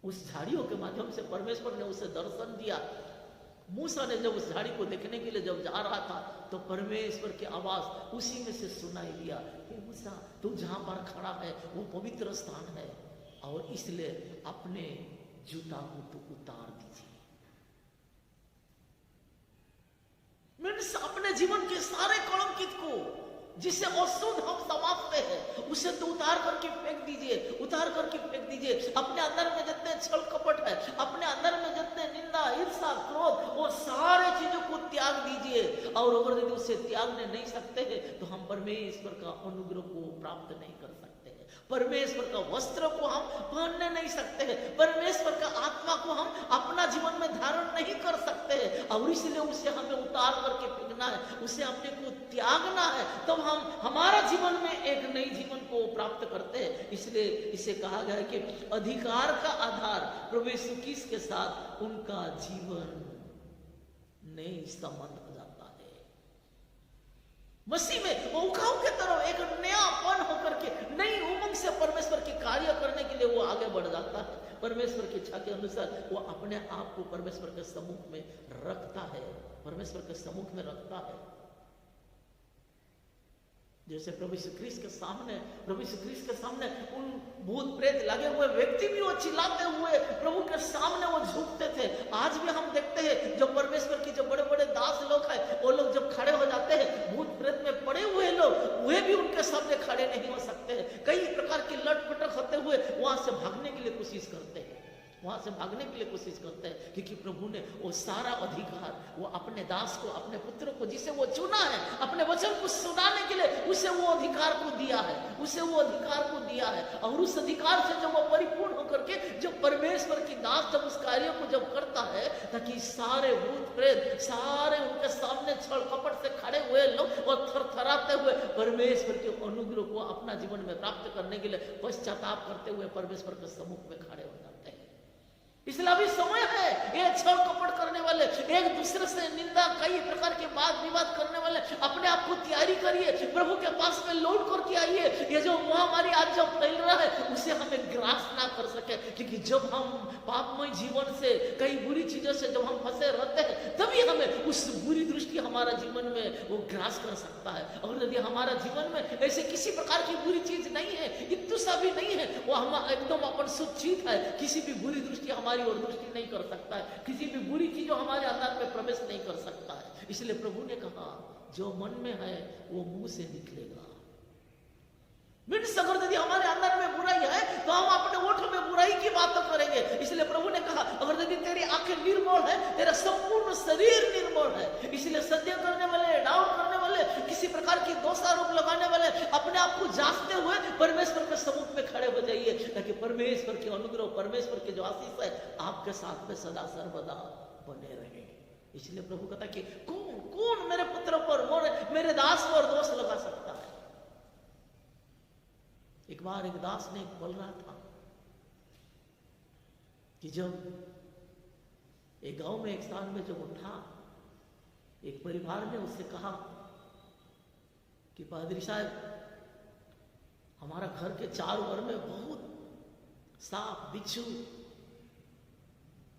उस झाड़ियों के माध्यम से परमेश्वर ने उसे दर्शन दिया। मूसा ने जब उस झाड़ी को देखने के लिए जब जा रहा था, तो परमेश्वर की आवाज उसी में से सुनाई दिया, हे मूसा, तू जहां पर खड़ा है वो पवित्र स्थान है, और इसलिए अपने जूता को तो उतार दीजिए। मीन्स अपने जीवन के सारे कलंकित को, जिसे अशुद्ध हम समझते हैं, उसे तो उतार करके फेंक दीजिए, उतार करके फेंक दीजिए। अपने अंदर में जितने छल कपट है, अपने अंदर में जितने निंदा, ईर्ष्या, क्रोध, वो सारे चीजों को त्याग दीजिए। और अगर यदि उसे त्यागने नहीं सकते हैं तो हम परमेश्वर का अनुग्रह को प्राप्त नहीं कर सकते हैं, परमेश्वर का वस्त्र को हम पहनने नहीं सकते हैं, परमेश्वर का आत्मा को हम अपना जीवन में धारण नहीं कर सकते हैं। और इसलिए उसे हमें उतार करके फेंकना है, उसे अपने को त्यागना है, तब हम हमारा जीवन में एक नई जीवन को प्राप्त करते हैं। इसलिए इसे कहा गया है कि अधिकार का आधार प्रभु यीशु क्रिस्त के साथ उनका जीवन नई संबंध हो जाता है। मसीह में वो उखाऊ के तरह एक नयापन होकर के नई उमंग से परमेश्वर के कार्य करने के लिए वो आगे बढ़ जाता है। परमेश्वर की इच्छा के अनुसार वो अपने आप को परमेश्वर के सम्मुख में रखता है, परमेश्वर के सम्मुख में रखता है। जैसे प्रभु यीशु क्रिस्त के सामने उन भूत प्रेत लगे हुए व्यक्ति भी वो चिल्लाते हुए प्रभु के सामने वो झुकते थे। आज भी हम देखते हैं जो परमेश्वर की जो बड़े बड़े दास लोग हैं, वो लोग जब खड़े हो जाते हैं, भूत प्रेत में पड़े हुए लोग वे भी उनके सामने खड़े नहीं हो सकते हैं। कई प्रकार की लटपटक होते हुए वहां से भागने के लिए कोशिश करते हैं, वहां से भागने के लिए कोशिश करते हैं, क्योंकि प्रभु ने वो सारा अधिकार वो अपने दास को, अपने पुत्र को, जिसे वो चुना है अपने वचन को सुनाने के लिए, उसे वो अधिकार को दिया है, उसे वो अधिकार को दिया है। और उस अधिकार से जब वो परिपूर्ण होकर के जब परमेश्वर की दास जब उस कार्य को जब करता है, ताकि सारे भूत प्रेत सारे उनके सामने छल कपट से खड़े हुए लोग और थरथराते हुए परमेश्वर के अनुग्रह को अपना जीवन में प्राप्त करने के लिए पश्चाताप करते हुए परमेश्वर के सम्मुख में खड़े हो जाते हैं। इसलिए अभी समय है, ये छल कपट करने वाले, एक दूसरे से निंदा, कई प्रकार के वाद विवाद करने वाले, अपने आप को तैयारी करिए, प्रभु के पास में लौट करके आइए। ये जो महामारी आज जब फैल रहा है उसे हमें ग्रास ना कर सके, क्योंकि जब हम पापमय जीवन से, कई बुरी चीजों से जब हम फंसे रहते हैं, तभी हमें उस बुरी दृष्टि हमारा जीवन में वो ग्रास कर सकता है। और यदि हमारा जीवन में ऐसे किसी प्रकार की बुरी चीज नहीं है, इतु सा भी नहीं है, वो हम एकदम अपन सुचित है, किसी भी बुरी दृष्टि हमारी और दृष्टि नहीं कर सकता है, किसी भी बुरी चीज हमारे अंदर में प्रवेश नहीं कर सकता है। इसलिए प्रभु ने कहा जो मन में है वो मुंह से निकलेगा। मीन्स अगर यदि हमारे अंदर में बुराई है तो हम अपने ओठों में बुराई की बात तो करेंगे। इसलिए प्रभु ने कहा अगर यदि तेरी आंखें निर्मल है, तेरा संपूर्ण शरीर निर्मल है। इसलिए सत्य करने वाले, डाउट करने वाले, किसी प्रकार की दोषारोप लगाने वाले अपने आप को जांचते हुए परमेश्वर के सम्मुख में खड़े हो जाइए, ताकि परमेश्वर के अनुग्रह, परमेश्वर के जो आशीष है आपके साथ में सदा सर्वदा बने रहे। इसलिए प्रभु कहता कि कौन मेरे पुत्र पर, मेरे दास पर दोष लगा सकता है। एक बार एक दास ने बोल रहा था कि जब एक गांव में, एक स्थान में जब उठा, एक परिवार ने उससे कहा कि पादरी साहब, हमारा घर के चारों ओर में बहुत सांप, बिच्छू,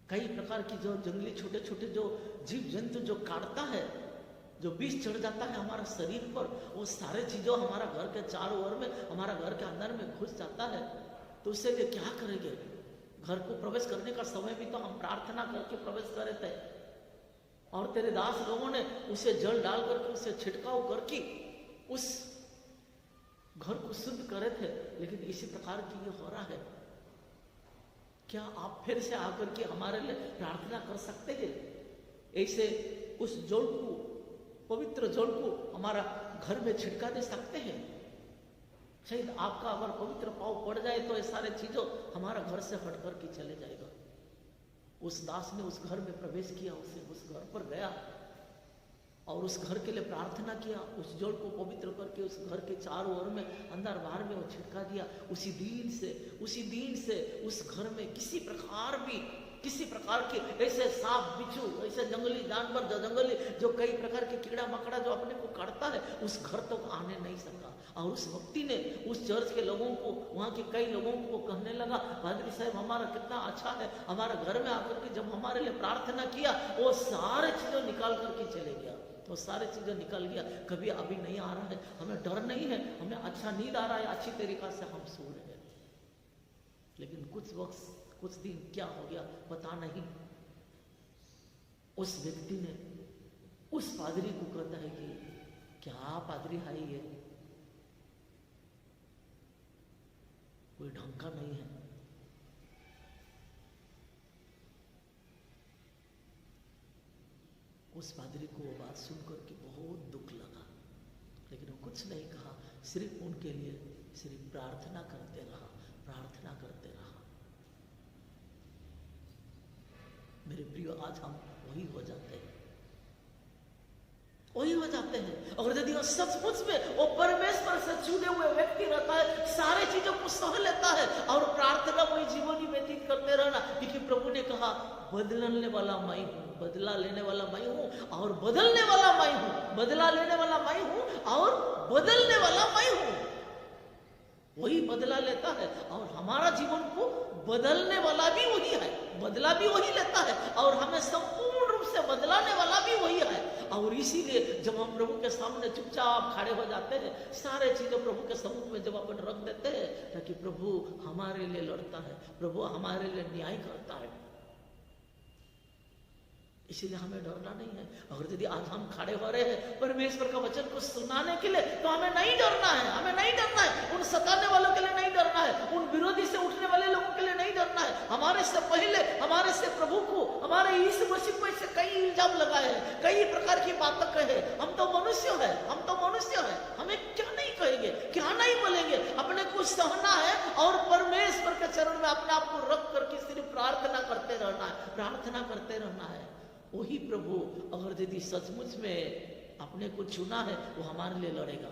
कई प्रकार की जो जंगली छोटे छोटे जो जीव जंतु जो काटता है, जो विष चढ़ जाता है हमारा शरीर पर, वो सारे चीजों हमारा घर के चारों ओर में, हमारा घर के अंदर में घुस जाता है। तो उससे वे क्या करेंगे? घर को प्रवेश करने का समय भी तो हम प्रार्थना करके प्रवेश करे थे, और तेरे दास लोगों ने उसे जल डाल करके, उसे छिड़काव करके उस घर को शुद्ध करे थे। लेकिन इसी प्रकार की ये हो रहा है। क्या आप फिर से आकर के हमारे लिए प्रार्थना कर सकते हैं? ऐसे उस जल को, पवित्र जल को हमारा घर में छिड़का दे सकते हैं? शायद आपका अगर पवित्र पाँव पड़ जाए तो ये सारे चीजों हमारा घर से हट करके चले जाएगा। उस दास ने उस घर में प्रवेश किया, उस घर पर गया और उस घर के लिए प्रार्थना किया, उस जल को पवित्र करके उस घर के चारों ओर में, अंदर बाहर में वो छिड़का दिया। उसी दिन से उस घर में किसी प्रकार के ऐसे सांप, बिच्छू, ऐसे जंगली जानवर, जो कई प्रकार के कीड़ा मकड़ा जो अपने को काटता है, उस घर तक आने नहीं सका। और उस व्यक्ति ने उस चर्च के लोगों को, वहाँ के कई लोगों को कहने लगा, पादरी साहब हमारा कितना अच्छा है, हमारे घर में आकर के जब हमारे लिए प्रार्थना किया, वो सारे चीजों निकाल करके चले गया। तो सारे चीजें निकल गया। कभी अभी नहीं आ रहा है, हमें डर नहीं है, हमें अच्छा नींद आ रहा है, अच्छी तरीका से हम सो रहे हैं। लेकिन कुछ वक्त कुछ दिन क्या हो गया पता नहीं। उस व्यक्ति ने उस पादरी को कहता है कि क्या पादरी है ये, कोई ढंग का नहीं है। उस पादरी को वो बात सुनकर के बहुत दुख लगा, लेकिन वो कुछ नहीं कहा, सिर्फ उनके लिए सिर्फ प्रार्थना करते रहा, प्रार्थना करते रहा। मेरे प्रियो, आज हम वही हो जाते हैं, वही हो जाते हैं। और यदि सचमुच में वो परमेश्वर से जुड़े हुए व्यक्ति रहता है, सारे चीजों को सह लेता है और प्रार्थना वही जीवन ही व्यतीत करते रहना, क्योंकि प्रभु ने कहा बदलने वाला मैं हूं, बदला लेने वाला मैं हूं और बदलने वाला मैं हूं, बदला लेने वाला मैं हूं और बदलने वाला मैं हूं। वही बदला लेता है और हमारा जीवन को बदलने वाला भी वही है, बदला भी वही लेता है और हमें संपूर्ण रूप से बदलाने वाला भी वही है। और इसीलिए जब हम प्रभु के सामने चुपचाप खड़े हो जाते हैं, सारे चीजें प्रभु के सम्मुख में जब अपन रख देते हैं, ताकि प्रभु हमारे लिए लड़ता है, प्रभु हमारे लिए न्याय करता है, इसीलिए हमें डरना नहीं है। अगर यदि आज हम खड़े हो रहे हैं परमेश्वर का वचन को सुनाने के लिए, तो हमें नहीं डरना है, हमें नहीं डरना है। उन सताने वालों के लिए नहीं डरना है, उन विरोधी से उठने वाले लोगों के लिए नहीं डरना है। हमारे से पहले हमारे से प्रभु को, हमारे यीशु मसीह को इससे कई इल्जाम लगाए हैं, कई प्रकार की बातें कहे। हम तो मनुष्य है, हम तो मनुष्य है, हमें क्या नहीं कहेंगे, क्या नहीं बोलेंगे। अपने को सहना है और परमेश्वर के चरण में अपने आप को रख करके सिर्फ प्रार्थना करते रहना है, प्रार्थना करते रहना है। वही प्रभु अगर यदि सचमुच में अपने को चुना है, वो हमारे लिए लड़ेगा।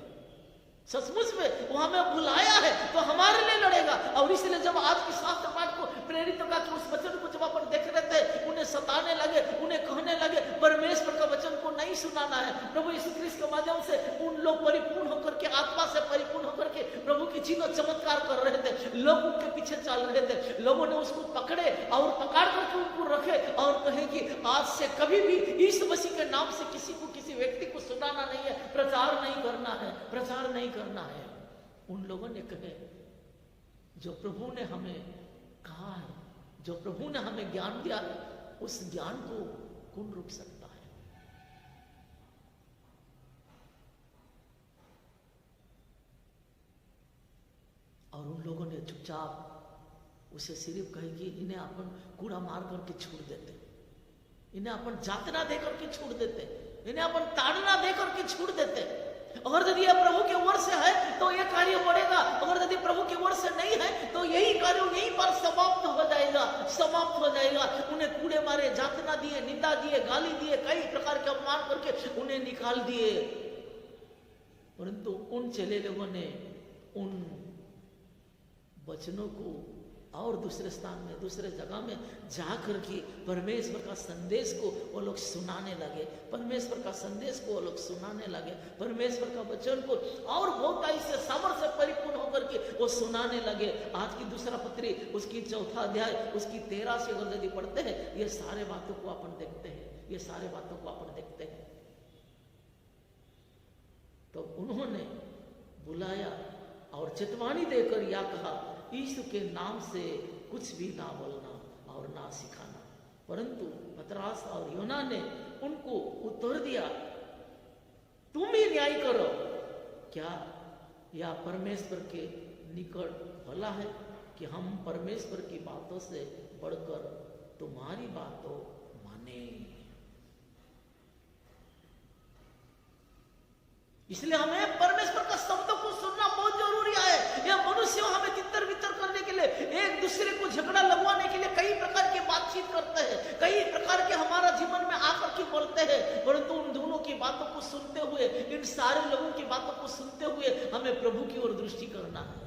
सचमुच में वो हमें बुलाया है तो हमारे लिए लड़ेगा। और इसलिए जब आज की शास्त्र पाठ को प्रेरितों का उस वचन को जब अपन देख रहे थे, उन्हें सताने लगे, उन्हें कहने लगे परमेश्वर का वचन को नहीं सुनाना है। प्रभु यीशु ख्रिस्त के माध्यम से उन लोग परिपूर्ण होकर के, आत्मा से परिपूर्ण होकर के प्रभु की चीजों चमत्कार कर रहे थे, लोग उनके पीछे चल रहे थे। लोगों ने उसको पकड़े और पकड़ करके उनको रखे और कहे कि आज से कभी भी यीशु मसीह के नाम से किसी को, किसी व्यक्ति को सुनाना नहीं है, प्रचार नहीं करना है, प्रचार नहीं करना है। उन लोगों ने कहे जो प्रभु ने हमें कहा है, जो प्रभु ने हमें ज्ञान दिया है, उस ज्ञान को कौन रोक सकता है। और उन लोगों ने चुपचाप उसे सिर्फ कहे कि इन्हें अपन कूड़ा मार करके छोड़ देते, इन्हें अपन जातना दे करके छोड़ देते, इन्हें अपन ताड़ना दे करके छोड़ देते। अगर यदि यह प्रभु के ओर से है तो यह कार्य बढ़ेगा, अगर यदि प्रभु के ओर से नहीं है तो यही कार्य यहीं पर समाप्त हो जाएगा, समाप्त हो जाएगा। उन्हें कूड़े मारे, जातना दिए, निंदा दिए, गाली दिए, कई प्रकार के अपमान करके उन्हें निकाल दिए। परंतु उन चेले लोगों ने उन वचनों को और दूसरे स्थान में, दूसरे जगह में जाकर के परमेश्वर का संदेश को वो लोग सुनाने लगे, परमेश्वर का संदेश को वो लोग सुनाने लगे, परमेश्वर का वचन को और बहुत से सामर्थ्य से परिपूर्ण होकर के वो सुनाने लगे। आज की दूसरा पत्री उसकी 4 अध्याय उसकी 13 से अगर यदि पढ़ते हैं, ये सारे बातों को अपन देखते हैं, ये सारे बातों को अपन देखते हैं। तो उन्होंने बुलाया और चेतावनी देकर यह कहा, यीशु के नाम से कुछ भी ना बोलना और ना सिखाना। परंतु पतरस और योना ने उनको उत्तर दिया, तुम ही न्याय करो, क्या यह परमेश्वर के निकट भला है कि हम परमेश्वर की बातों से बढ़कर तुम्हारी बातों माने। इसलिए हमें परमेश्वर का शब्दों को सुनना बहुत जरूरी है। यह मनुष्य हमें तितर बितर करने के लिए, एक दूसरे को झगड़ा लगवाने के लिए कई प्रकार की बातचीत करते हैं, कई प्रकार के हमारा जीवन में आकर के बोलते हैं। परंतु उन दोनों की बातों को सुनते हुए, इन सारे लोगों की बातों को सुनते हुए हमें प्रभु की ओर दृष्टि करना है,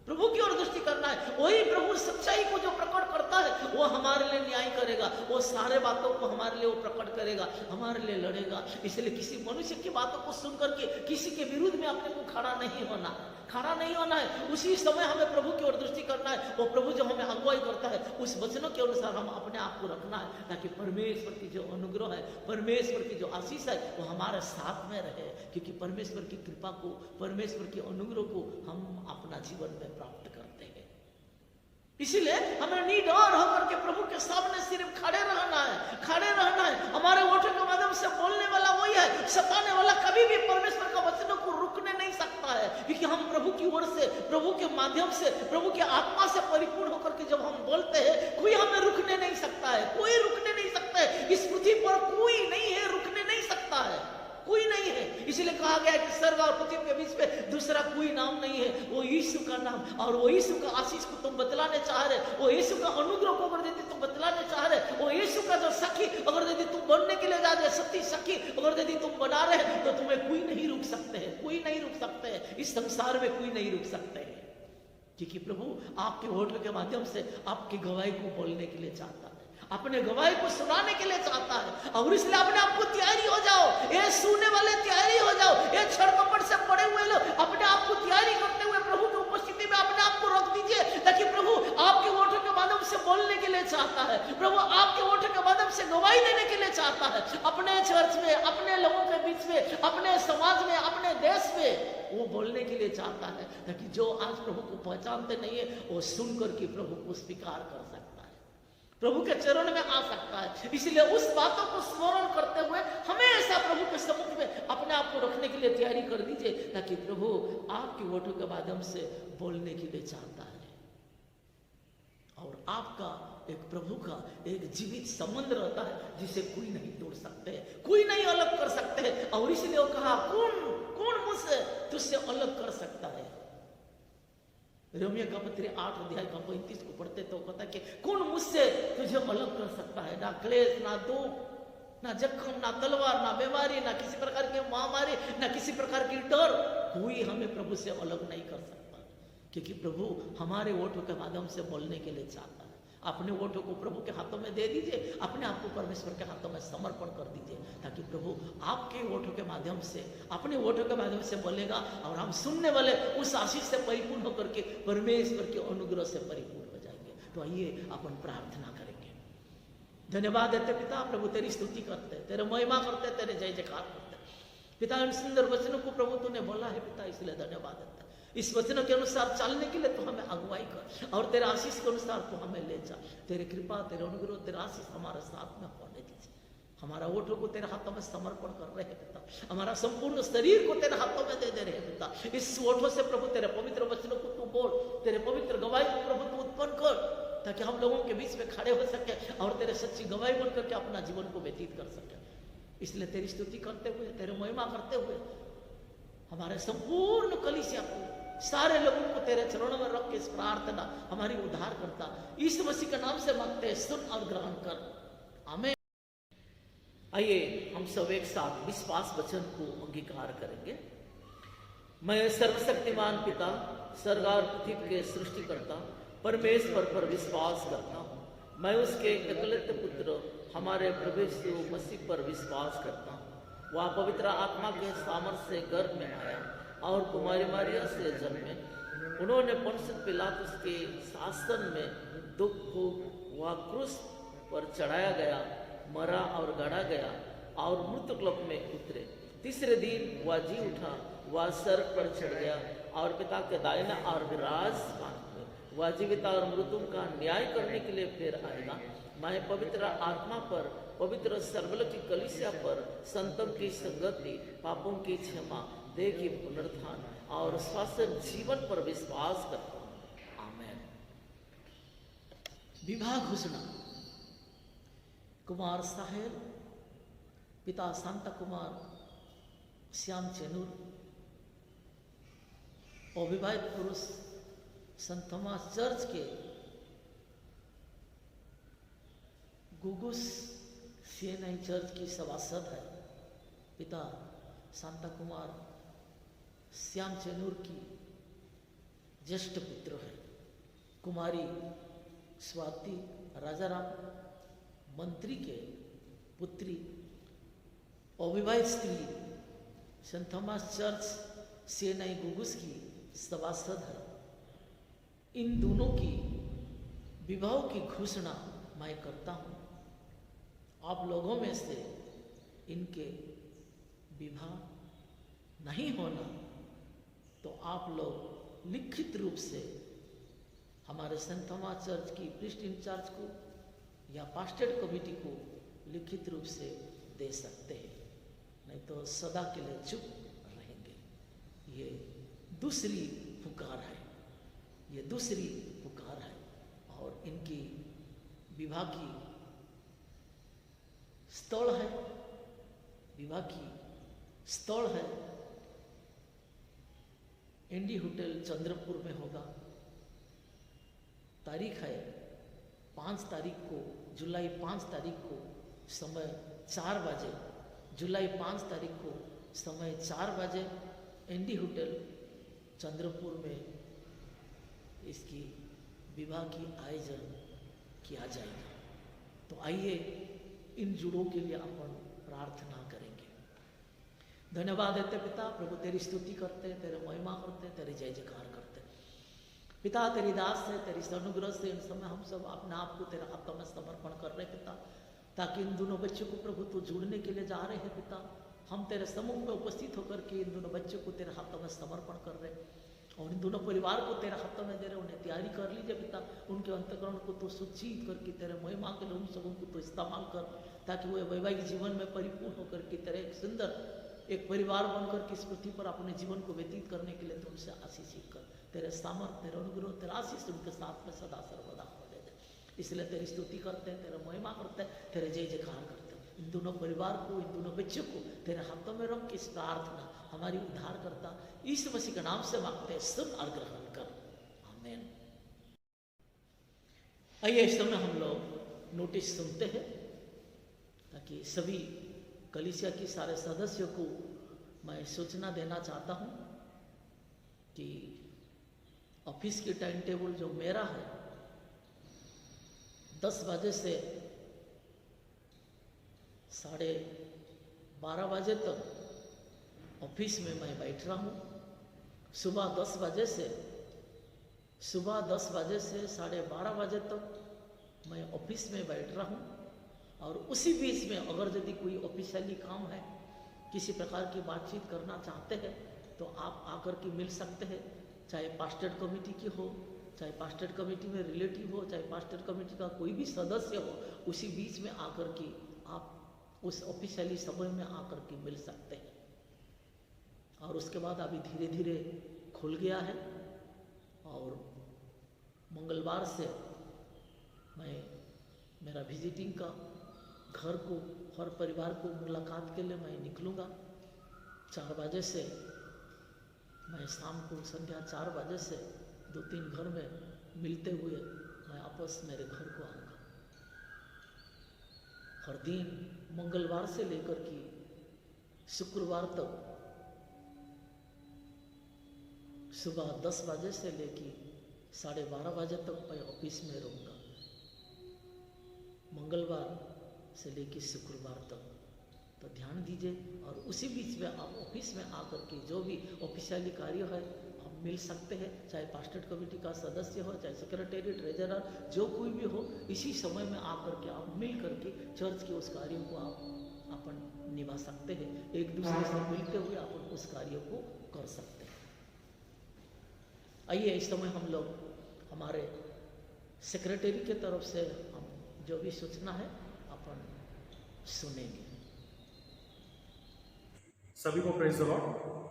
प्रभु की ओर दृष्टि करना है। वही प्रभु सच्चाई को जो प्रकट करता है वो हमारे लिए न्याय करेगा, वो सारे बातों को हमारे लिए वो प्रकट करेगा, हमारे लिए लड़ेगा। इसलिए किसी मनुष्य की बातों को सुनकर के किसी के विरुद्ध में अपने को खड़ा नहीं होना, खड़ा नहीं होना है। उसी समय हमें प्रभु की ओर दृष्टि करना है। वो प्रभु जो हमें अगुवाई करता है उस वचनों के अनुसार हम अपने आप को रखना है, ताकि परमेश्वर की जो अनुग्रह है, परमेश्वर की जो आशीष है वो हमारे साथ में रहे। क्योंकि परमेश्वर की कृपा को, परमेश्वर के अनुग्रह को हम अपना जीवन में प्राप्त करते हैं। इसीलिए हमें निडर होकर के प्रभु के सामने सिर्फ खड़े रहना है। हमारे वोटों के माध्यम से बोलने वाला वही है, सताने वाला कभी भी परमेश्वर का वचनों को रुकने नहीं सकता है, क्योंकि हम प्रभु की ओर से, प्रभु के माध्यम से, प्रभु के आत्मा से परिपूर्ण होकर के जब हम बोलते हैं, कोई हमें रुकने नहीं सकता है, कोई रुकने नहीं सकता है। इस पृथ्वी पर कोई नहीं है, रुकने नहीं सकता है, कोई नहीं है। इसलिए कहा गया कि स्वर्ग और पृथ्वी के बीच में दूसरा कोई नाम नहीं है, वो यीशु का नाम। और वो यीशु का आशीष को तुम बतलाने चाह रहे, वो यीशु का अनुग्रह को अगर यदि तुम बतलाने चाह रहे, वो यीशु का जो सखी अगर यदि तुम बनने के लिए जा रहे, सती सखी अगर यदि तुम बना रहे, तो तुम्हें कोई नहीं रुक सकते हैं, कोई नहीं रुक सकते हैं। इस संसार में कोई नहीं रुक सकते हैं, क्योंकि प्रभु आपके वोटों के माध्यम से आपकी गवाही को बोलने के लिए चाहता है, अपने गवाही को सुनाने के लिए चाहता है। और इसलिए अपने आप को तैयारी हो जाओ, ये सुनने वाले तैयारी हो जाओ, ये छड़ कपट से पड़े हुए लोग अपने आप को तैयारी करते हुए प्रभु की उपस्थिति में अपने आप को रख दीजिए, ताकि प्रभु आपके वोटों के माध्यम से बोलने के लिए चाहता है, प्रभु आपके वोटों के माध्यम से गवाही देने के लिए चाहता है, अपने चर्च में, अपने लोगों के बीच में, अपने समाज में, अपने देश में वो बोलने के लिए चाहता है, ताकि जो आज प्रभु को पहचानते नहीं है वो सुनकर के प्रभु को स्वीकार कर सकता है, प्रभु के चरण में आ सकता है। इसलिए उस बातों को स्मरण करते हुए हमेशा प्रभु के सम्मुख में अपने आप को रखने के लिए तैयारी कर दीजिए, ताकि प्रभु आपके वोटों के माध्यम से बोलने के लिए चाहता है। और आपका एक प्रभु का एक जीवित संबंध रहता है, जिसे कोई नहीं तोड़ सकते, कोई नहीं अलग कर सकते। और इसलिए वो कहा, कौन मुझसे तुझसे अलग कर सकता है। रोमियो का पत्र 8 अध्याय का 35 को पढ़ते तो कहता है कि कौन मुझसे तुझे अलग कर सकता है। ना क्लेश, ना दुख, ना जख्म, ना तलवार, ना बीमारी, ना किसी प्रकार की महामारी, ना किसी प्रकार की डर, कोई हमें प्रभु से अलग नहीं कर सकता, क्योंकि प्रभु हमारे वोटों के माध्यम से बोलने के लिए चाहता है। अपने वोटों को प्रभु के हाथों में दे दीजिए, अपने आप को परमेश्वर के हाथों में समर्पण कर दीजिए, ताकि प्रभु आपके वोटों के माध्यम से, अपने वोटों के माध्यम से बोलेगा, और हम सुनने वाले उस आशीष से परिपूर्ण होकर के परमेश्वर के अनुग्रह से परिपूर्ण हो जाएंगे। तो आइए अपन प्रार्थना करेंगे। धन्यवाद देते पिता, प्रभु तेरी स्तुति करते, तेरे महिमा करते, तेरे जय जयकार करते। पिता इन सुंदर वचनों को प्रभु तूने बोला है पिता, इसलिए धन्यवाद देता। इस वचनों के अनुसार चलने के लिए तो हमें अगुवाई कर, और तेरे आशीष के अनुसार तो हमें ले जा। तेरे कृपा, तेरे अनुग्रह, तेरा आशीष हमारे साथ में होने दीजिए। हमारा वोटों को तेरे हाथों में समर्पण कर रहे हैं पिता, हमारा संपूर्ण शरीर को तेरे हाथों में दे दे रहे हैं पिता। इस वोटों से प्रभु तेरे पवित्र वचनों को तू बोल, तेरे पवित्र गवाही को प्रभु तू उत्पन्न कर, ताकि हम लोगों के बीच में खड़े हो सके और तेरे सच्ची गवाही बन करके अपना जीवन को व्यतीत कर सके। इसलिए तेरी स्तुति करते हुए, तेरे महिमा करते हुए, हमारे संपूर्ण कलीसिया को, सारे लोगों को तेरे चरणों में रख के इस प्रार्थना हमारी उद्धार करता इस मसीह के नाम से मांगते, सुन और ग्रहण कर, आमीन। आइए हम सब एक साथ विश्वास वचन को अंगीकार करेंगे। मैं सर्वशक्तिमान पिता, स्वर्ग और पृथ्वी के सृष्टिकर्ता परमेश्वर पर विश्वास करता हूँ। मैं उसके एकलौते पुत्र हमारे प्रभु यीशु मसीह पर विश्वास करता हूँ। वह पवित्र आत्मा के सामर्थ्य से गर्भ में आया और कुमारी मारिया से जन्मे। उन्होंने पंडित पिलातुस के शासन में दुख भोग, वह क्रूस पर चढ़ाया गया, मरा और गड़ा गया और मृत्यु लोक में उतरे। तीसरे दिन वह जी उठा, वह स्वर्ग पर चढ़ गया और पिता के दाहिने और विराजमान हुए। वह जीवित और मृत्यु का न्याय करने के लिए फिर आएगा। मैं पवित्र आत्मा पर, पवित्र सर्वलौकिक कलीसिया पर, संतों की संगति, पापों की क्षमा, देह की पुनरुत्थान और शाश्वत जीवन पर विश्वास करता हूँ, आमीन। विवाह घोषणा। कुमार साहेल, पिता शांता कुमार, श्याम चेनूर, अविवाहित पुरुष संत थॉमस चर्च के गुगुस सीएनआई चर्च की सभासद है। पिता शांता कुमार श्याम चेनूर की ज्येष्ठ पुत्र है। कुमारी स्वाति राजाराम मंत्री के पुत्री, अविवाहित स्त्री, सेंट थॉमस चर्च सीएनआई गुगुस की सभासद है। इन दोनों की विवाह की घोषणा मैं करता हूँ। आप लोगों में से इनके विवाह नहीं होना तो आप लोग लिखित रूप से हमारे सेंट थॉमस चर्च की प्रीस्ट इंचार्ज को या पास्टेड कमेटी को लिखित रूप से दे सकते हैं, नहीं तो सदा के लिए चुप रहेंगे। ये दूसरी पुकार है, ये दूसरी पुकार है। और इनकी विवाह की स्थल है, विवाह की स्थल है इंडी होटल चंद्रपुर में होगा। तारीख है 5 तारीख को, जुलाई 5 तारीख को समय 4 बजे, जुलाई 5 तारीख को समय 4 बजे इंडी होटल चंद्रपुर में इसकी विवाह की आयोजन किया जाएगा। तो आइए इन जुड़ों के लिए अपन प्रार्थना करेंगे। धन्यवाद देते पिता, प्रभु तेरी स्तुति करते, तेरे महिमा करते, तेरी जय जयकार करते। पिता तेरी दास से, तेरी अनुग्रह से इन समय हम सब अपने आप को तेरे हाथों में समर्पण कर रहे पिता, ताकि इन दोनों बच्चों को प्रभु तो जुड़ने के लिए जा रहे हैं पिता। हम तेरे सम्मुख में उपस्थित होकर के इन दोनों बच्चों को तेरे हाथों में समर्पण कर रहे और इन दोनों परिवार को तेरे हाथों में दे रहे। उन्हें तैयारी कर लीजिए पिता, उनके अंतःकरण को तो सुचित करके तेरे महिमा के लिए उन सबों को तो इस्तेमाल कर, ताकि वो वैवाहिक जीवन में परिपूर्ण होकर के तेरे एक सुंदर एक परिवार बनकर के इस पृथ्वी पर अपने जीवन को व्यतीत करने के लिए तुमसे आशीषित कर। तेरे सामर्थ, तेरे अनुग्रह, तेरा आशीष उनके साथ में सदा सर्वदा हो दे। इसलिए तेरी स्तुति करते हैं, तेरा महिमा करते हैं, तेरे जय जयकार करते हैं। इन दोनों परिवार को, इन दोनों बच्चों को तेरे हाथों में रख के इस प्रार्थना हमारी उद्धार करता यीशु मसीह के नाम से मांगते हैं, सब ग्रहण कर, आमीन। आइए इस समय हम लोग नोटिस सुनते हैं, ताकि सभी कलीसिया की सारे सदस्यों को मैं सूचना देना चाहता हूं कि ऑफिस की टाइम टेबल जो मेरा है 10 बजे से 12:30 बजे तक ऑफिस में मैं बैठ रहा हूँ। सुबह 10 बजे से 12:30 बजे तक मैं ऑफिस में बैठ रहा हूँ। और उसी बीच में अगर यदि कोई ऑफिशियली काम है, किसी प्रकार की बातचीत करना चाहते हैं, तो आप आकर के मिल सकते हैं। चाहे पास्टेड कमेटी की हो, चाहे पास्टेड कमेटी में रिलेटिव हो, चाहे पास्टेड कमेटी का कोई भी सदस्य हो, उसी बीच में आकर के आप उस ऑफिशियली समय में आकर के मिल सकते हैं। और उसके बाद अभी धीरे धीरे खुल गया है और मंगलवार से मैं मेरा विजिटिंग का घर को, हर परिवार को मुलाकात के लिए मैं निकलूँगा। 4 बजे से मैं शाम को संध्या 4 बजे से 2-3 घर में मिलते हुए मैं वापस मेरे घर को आऊँगा। हर दिन मंगलवार से लेकर के शुक्रवार तक सुबह 10 बजे से लेकर 12:30 बजे तक मैं ऑफिस में रहूँगा, मंगलवार से लेकर शुक्रवार तक। तो ध्यान दीजिए। और उसी बीच में आप ऑफिस में आकर के जो भी ऑफिशियली कार्य है आप मिल सकते हैं, चाहे पास्टेड कमेटी का सदस्य हो, चाहे सेक्रेटरी, ट्रेजरर, जो कोई भी हो, इसी समय में आकर के आप मिल करके चर्च के उस कार्यों को आप अपन निभा सकते हैं। एक दूसरे से मिलते हुए अपन उस कार्य को कर सकते हैं। आइए इस समय हम लोग हमारे सेक्रेटरी के तरफ से हम जो भी सूचना है अपन सुनेंगे। सभी को प्रेज द लॉर्ड।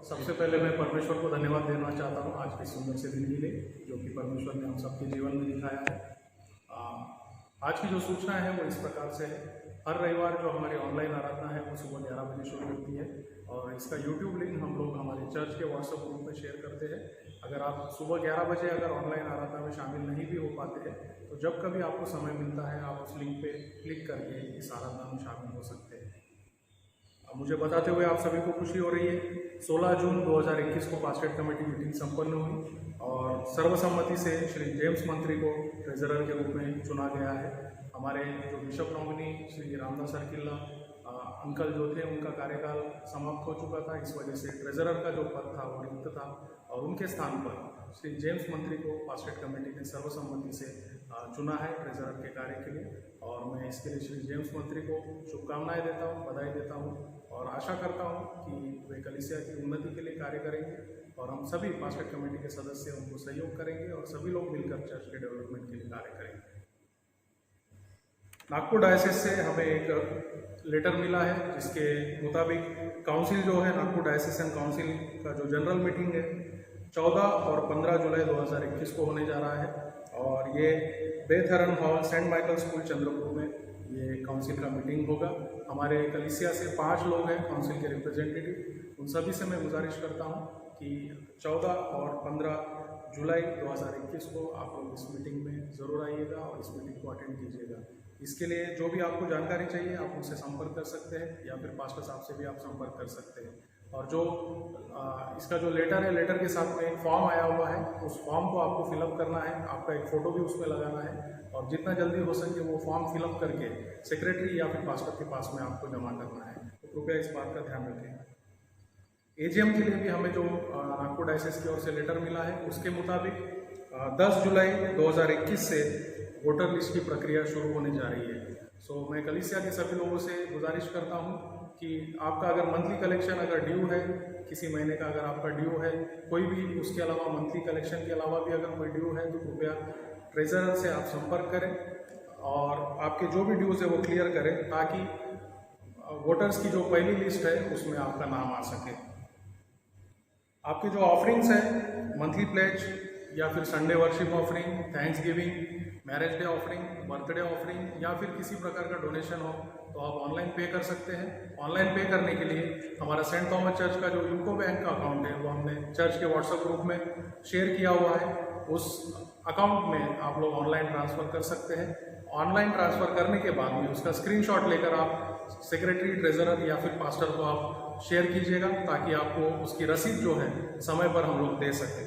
सबसे पहले मैं परमेश्वर को धन्यवाद देना चाहता हूँ आज के सुंदर से दिन के लिए, जो कि परमेश्वर ने हम सबके जीवन में दिखाया है। आज की जो सूचना है वो इस प्रकार से है। हर रविवार जो हमारी ऑनलाइन आराधना है वो सुबह 11 बजे शुरू होती है और इसका यूट्यूब लिंक हम लोग हमारे चर्च के व्हाट्सएप ग्रुप में शेयर करते हैं। अगर आप सुबह 11 बजे अगर ऑनलाइन आराधना में शामिल नहीं भी हो पाते हैं तो जब कभी आपको समय मिलता है आप उस लिंक पे क्लिक करके इस आराधना में शामिल हो सकते हैं। अब मुझे बताते हुए आप सभी को खुशी हो रही है। 16 जून 2021 को पास्टेड कमेटी मीटिंग संपन्न हुई और सर्वसम्मति से श्री जेम्स मंत्री को ट्रेजरर के रूप में चुना गया है। हमारे जो bishop nominee Shri Ramdas Sarkilla uncle जो थे उनका कार्यकाल समाप्त हो चुका था, इस वजह से ट्रेजरर का जो पद था वो रिक्त था और उनके स्थान पर श्री जेम्स मंत्री को पास्टेड कमेटी ने सर्वसम्मति से चुना है ट्रेजरर के कार्य के लिए, और मैं इसके लिए श्री जेम्स मंत्री को शुभकामनाएं देता हूं, बधाई देता हूं, और आशा करता हूं कि वे कलीसिया की उन्नति के लिए कार्य करेंगे और हम सभी पास्टर कमेटी के सदस्य उनको सहयोग करेंगे और सभी लोग मिलकर चर्च के डेवलपमेंट के लिए कार्य करेंगे। नागपुर डायसिस से हमें एक लेटर मिला है जिसके मुताबिक काउंसिल जो है, नागपुर डायसिसन काउंसिल का जो जनरल मीटिंग है 14 और 15 जुलाई 2021 को होने जा रहा है, और ये Bethren hall Saint Michael school Chandrapur में ये काउंसिल का मीटिंग होगा। हमारे कलीसिया से 5 लोग हैं काउंसिल के रिप्रेजेंटेटिव, उन सभी से मैं गुजारिश करता हूं कि 14 और 15 जुलाई 2021 को आप लोग इस मीटिंग में ज़रूर आइएगा और इस मीटिंग को अटेंड कीजिएगा। इसके लिए जो भी आपको जानकारी चाहिए आप उनसे संपर्क कर सकते हैं, या फिर पास्टर साहब से भी आप संपर्क कर सकते हैं। और जो इसका जो लेटर है, लेटर के साथ में एक फॉर्म आया हुआ है, उस फॉर्म को आपको फिलअप करना है, आपका एक फ़ोटो भी उसमें लगाना है, और जितना जल्दी हो सके वो फॉर्म फिलअप करके सेक्रेटरी या फिर पास्टर के पास में आपको जमा करना है। तो कृपया इस बात का ध्यान रखें। एजीएम के लिए भी हमें जो नागपुर डायसिस की ओर से लेटर मिला है उसके मुताबिक 10 जुलाई 2021 से वोटर लिस्ट की प्रक्रिया शुरू होने जा रही है। सो मैं कलीसिया के सभी लोगों से गुजारिश करता हूं कि आपका अगर मंथली कलेक्शन अगर ड्यू है, किसी महीने का अगर आपका ड्यू है, कोई भी उसके अलावा मंथली कलेक्शन के अलावा भी अगर कोई ड्यू है, तो कृपया ट्रेजरर से आप संपर्क करें और आपके जो भी ड्यूज है वो क्लियर करें, ताकि वोटर्स की जो पहली लिस्ट है उसमें आपका नाम आ सके। आपके जो ऑफरिंग्स हैं, मंथली प्लेज या फिर Sunday worship offering, thanks giving, marriage day offering, birthday offering, या फिर किसी प्रकार का डोनेशन हो तो आप ऑनलाइन पे कर सकते हैं। ऑनलाइन पे करने के लिए हमारा सेंट थॉमस चर्च का जो यूको बैंक का अकाउंट है वो हमने चर्च के व्हाट्सएप ग्रुप में शेयर किया हुआ है, उस अकाउंट में आप लोग ऑनलाइन ट्रांसफ़र कर सकते हैं। ऑनलाइन ट्रांसफ़र करने के बाद में उसका स्क्रीनशॉट लेकर आप सेक्रेटरी, ट्रेजरर या फिर पास्टर को आप शेयर कीजिएगा, ताकि आपको उसकी रसीद जो है समय पर हम लोग दे सकें।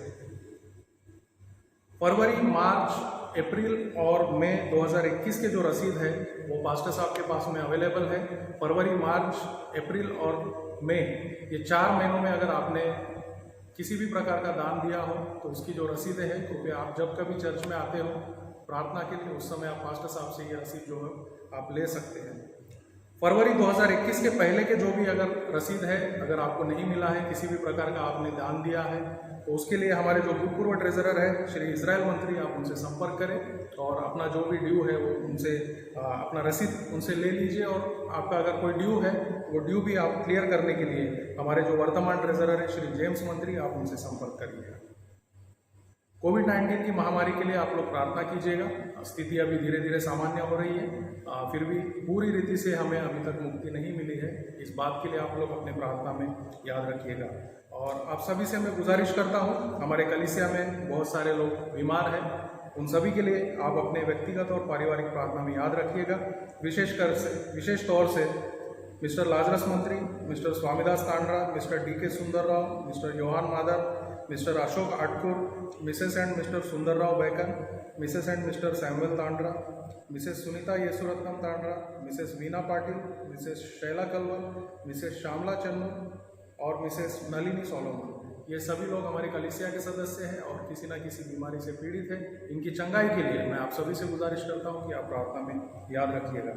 फरवरी, मार्च, अप्रैल और मई 2021 के जो रसीद है वो पास्टर साहब के पास में अवेलेबल है। फरवरी, मार्च, अप्रैल और मई, ये 4 महीनों में अगर आपने किसी भी प्रकार का दान दिया हो तो उसकी जो रसीदें हैं, कृपया आप जब कभी चर्च में आते हो प्रार्थना के लिए, उस समय आप पास्टर साहब से ये रसीद जो है आप ले सकते हैं। फरवरी 2021 के पहले के जो भी अगर रसीद है, अगर आपको नहीं मिला है, किसी भी प्रकार का आपने दान दिया है, तो उसके लिए हमारे जो भूतपूर्व ट्रेजरर है श्री इजराइल मंत्री, आप उनसे संपर्क करें और अपना जो भी ड्यू है वो उनसे अपना रसीद उनसे ले लीजिए। और आपका अगर कोई ड्यू है वो ड्यू भी आप क्लियर करने के लिए हमारे जो वर्तमान ट्रेजरर है श्री जेम्स मंत्री, आप उनसे संपर्क करिएगा। कोविड-19 की महामारी के लिए आप लोग प्रार्थना कीजिएगा। स्थिति अभी धीरे धीरे सामान्य हो रही है, फिर भी पूरी रीति से हमें अभी तक मुक्ति नहीं मिली है। इस बात के लिए आप लोग अपने प्रार्थना में याद रखिएगा। और आप सभी से मैं गुजारिश करता हूं, हमारे कलीसिया में बहुत सारे लोग बीमार हैं, उन सभी के लिए आप अपने व्यक्तिगत और पारिवारिक प्रार्थना में याद रखिएगा। विशेष तौर से Mr Lazarus Mantri, Mr Swamidas Tandra, Mr DK Sundar Rao, Mr Yohan Madhar, Mr Ashok Atkur, Mrs and Mr Sundar Rao Baikan, Mrs and Mr Samuel Tandra, Mrs Sunita Yesuratnam Tandra, Mrs Veena Patil, Mrs Shaila Kalwar, Mrs Shyamala Channu और मिसेस नलिनी सोलोमन, ये सभी लोग हमारे कलीसिया के सदस्य हैं और किसी न किसी बीमारी से पीड़ित हैं। इनकी चंगाई के लिए मैं आप सभी से गुजारिश करता हूं कि आप प्रार्थना में याद रखिएगा।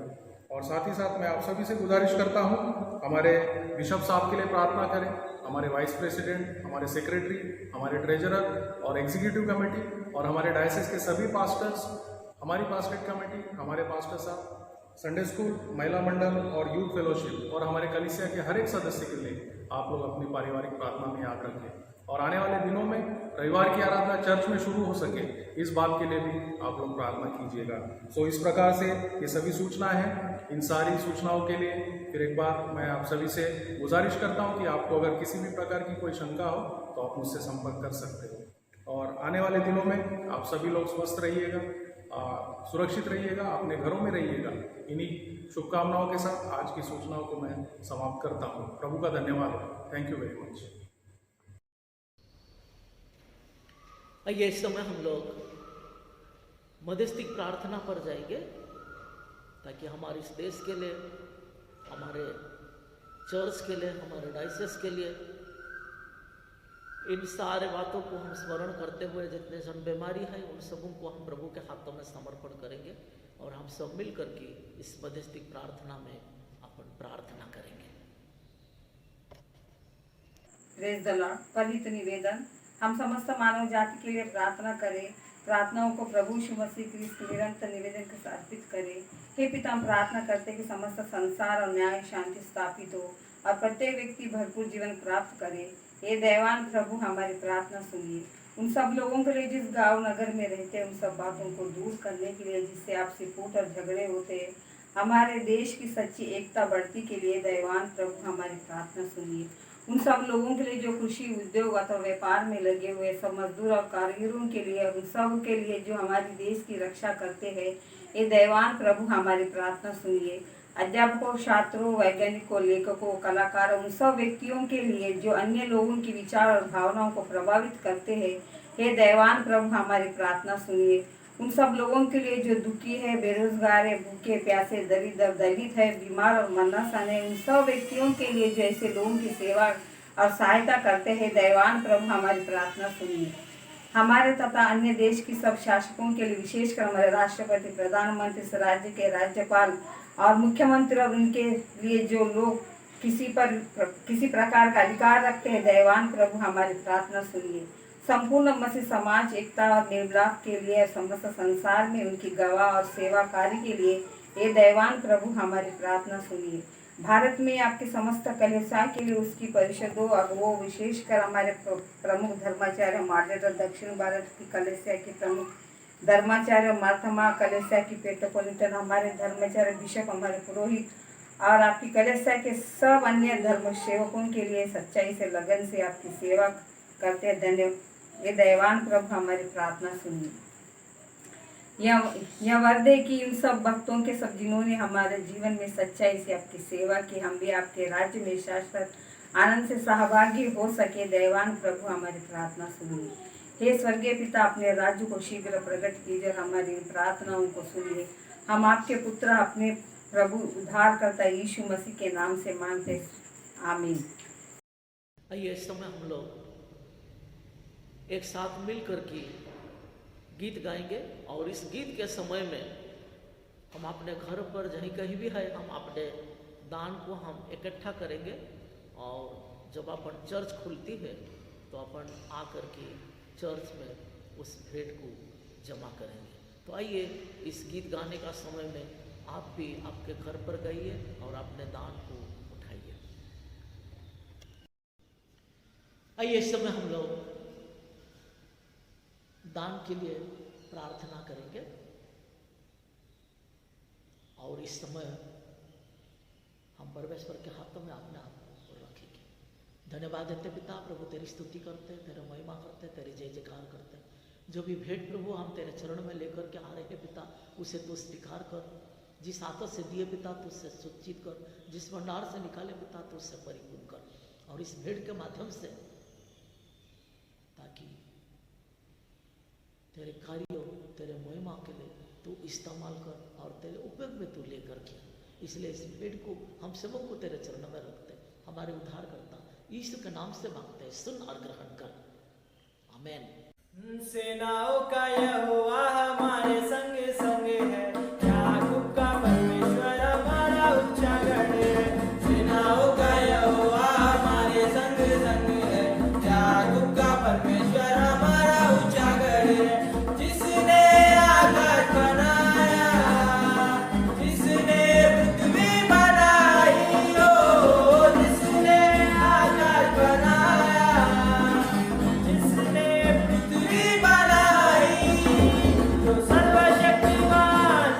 और साथ ही साथ मैं आप सभी से गुजारिश करता हूं, हमारे बिशप साहब के लिए प्रार्थना करें, हमारे वाइस प्रेसिडेंट, हमारे सेक्रेटरी, हमारे ट्रेजरर और एग्जीक्यूटिव कमेटी और हमारे डायसिस के सभी पास्टर्स, हमारी पास्टरेट कमेटी, हमारे पास्टर साहब, संडे स्कूल, महिला मंडल और यूथ फेलोशिप और हमारे कलीसिया के हर एक सदस्य के लिए आप लोग अपनी पारिवारिक प्रार्थना में याद रखें। और आने वाले दिनों में रविवार की आराधना चर्च में शुरू हो सके, इस बात के लिए भी आप लोग प्रार्थना कीजिएगा। सो इस प्रकार से ये सभी सूचना है। इन सारी सूचनाओं के लिए फिर एक बार मैं आप सभी से गुजारिश करता हूं कि आपको अगर किसी भी प्रकार की कोई शंका हो तो आप मुझसे संपर्क कर सकते हो। और आने वाले दिनों में आप सभी लोग स्वस्थ रहिएगा, सुरक्षित रहिएगा, अपने घरों में रहिएगा। इन्हीं शुभकामनाओं के साथ आज की सूचनाओं को मैं समाप्त करता हूँ। प्रभु का धन्यवाद। Thank you very much. आइए इस समय हम लोग मध्यस्थिक प्रार्थना पर जाएंगे, ताकि हमारे इस देश के लिए, हमारे चर्च के लिए, हमारे डायसिस के लिए इन सारे बातों को हम स्मरण करते हुए जितने जन बीमारी है उन सबों को हम प्रभु के हाथों में समर्पण करेंगे और हम सब मिल करके इस मध्यस्थी प्रार्थना में अपन प्रार्थना करेंगे। Praise the Lord. पलित निवेदन, हम समस्त मानव जाति के लिए प्रार्थना करें। प्रार्थनाओं को प्रभु यीशु मसीह क्रिस्त निरंतर निवेदन के साथ अर्पित करें। हे पिता, हम प्रार्थना करते कि समस्त संसार और न्याय शांति स्थापित हो और प्रत्येक व्यक्ति भरपूर जीवन प्राप्त करे। हे दयावान प्रभु, हमारी प्रार्थना सुनिए। उन सब लोगों के लिए जिस गांव नगर में रहते हैं, उन सब बातों को दूर करने के लिए जिससे आपसी फूट और झगड़े होते हैं, हमारे देश की सच्ची एकता बढ़ती के लिए दयावान प्रभु हमारी प्रार्थना सुनिए। उन सब लोगों के लिए जो कृषि उद्योग अथवा व्यापार में लगे हुए सब मजदूर और कारीगरों के लिए, उन सब के लिए जो हमारे देश की रक्षा करते हैं, ये दयावान प्रभु हमारी प्रार्थना सुनिए। अध्यापकों, छात्रों, वैज्ञानिकों, लेखकों, कलाकारों, उन सब व्यक्तियों के लिए जो अन्य लोगों की विचार और भावनाओं को प्रभावित करते हैं, हे दयावान प्रभु हमारी प्रार्थना सुनिए। उन सब लोगों के लिए जो दुखी है, बेरोजगार है, भूखे प्यासे, दरिद्र, दलित है, बीमार और मरनासन है, उन सब व्यक्तियों के लिए जो ऐसे लोगों की सेवा और सहायता करते हैं, दयावान प्रभु हमारी प्रार्थना सुनिए। हमारे तथा अन्य देश की सब शासकों के लिए, विशेषकर हमारे राष्ट्रपति, प्रधानमंत्री, इस राज्य के राज्यपाल और मुख्यमंत्री और उनके लिए जो लोग किसी प्रकार का अधिकार रखते हैं, दयावान प्रभु हमारी प्रार्थना सुनिए। संपूर्ण मसीह समाज एकता और निर्मिलाप के लिए समस्त संसार में उनकी गवाह और सेवा कार्य के लिए ये दयावान प्रभु हमारी प्रार्थना सुनिए। भारत में आपके समस्त कलीसिया के लिए, उसकी परिषदों अगुवों, विशेषकर हमारे प्रमुख धर्माचार्य, मॉडरेटर, दक्षिण भारत की कलीसिया के प्रमुख धर्माचार्य, मार्थमा कलीसिया की पेट्रोपोलिटन, हमारे धर्माचार्य, बिशप, हमारे पुरोहित और आपकी कलीसिया के सब अन्य धर्म सेवकों के लिए सच्चाई से, लगन से आपकी सेवा करते धन्यवाद। ये दयावान प्रभु हमारी प्रार्थना सुनिए। यह वर्दे कि इन सब भक्तों के सब जिन्होंने हमारे जीवन में सच्चाई से आपकी सेवा की, हम भी आपके राज्य में शाश्वत आनंद से सहभागी हो सके, दयावान प्रभु हमारी प्रार्थना सुनिए। हे स्वर्गीय पिता, अपने राज्य को शीघ्र प्रकट कीजिए, हमारी प्रार्थनाओं को सुनिए। हम आपके पुत्र, अपने प्रभु उद्धारकर्ता यीशु मसीह के नाम से मांगते, आमीन। आइए इस समय हम लोग एक साथ मिलकर के गीत गाएंगे और इस गीत के समय में हम अपने घर पर जहीं कहीं भी है, हम अपने दान को हम इकट्ठा करेंगे और जब अपन चर्च खुलती है तो अपन आकर के चर्च में उस भेंट को जमा करेंगे। तो आइए इस गीत गाने का समय में आप भी आपके घर पर गाइए और अपने दान को उठाइए। आइए इस समय हम लोग दान के लिए प्रार्थना करेंगे और इस समय हम परमेश्वर के हाथों में अपने आप को रखेंगे। धन्यवाद देते पिता, प्रभु तेरी स्तुति करते, तेरा महिमा करते, तेरी जय जयकार करते। जो भी भेंट प्रभु हम तेरे चरण में लेकर के आ रहे हैं पिता, उसे तू स्वीकार कर। जिस हाथों से दिए पिता तू उससे सुचित कर, जिस भंडार से निकाले पिता तू उससे परिपूर्ण कर। और इस भेंट के माध्यम से ताकि तेरे कार्यों, तेरे महिमा के लिए तू इस्तेमाल कर और तेरे उपयोग में तू लेकर के, इसलिए इस भेंट को हम सबों को तेरे चरणों में रखते, हमारे उद्धार करता यीशु के नाम से मांगते हैं, सुन और ग्रहण कर, आमीन। सेनाओं का यहोवा हमारे संग संग है, याकूब का परमेश्वर हमारा ऊंचा गढ़ है। सेनाओं का यहोवा हमारे संग संग है, याकूब का परमेश्वर हमारा ऊंचा गढ़ है। जिसने आकाश बनाया, जिसने पृथ्वी बनाई, ओ जिसने आकाश बनाया, जिसने पृथ्वी बनाई, जो सर्वशक्तिमान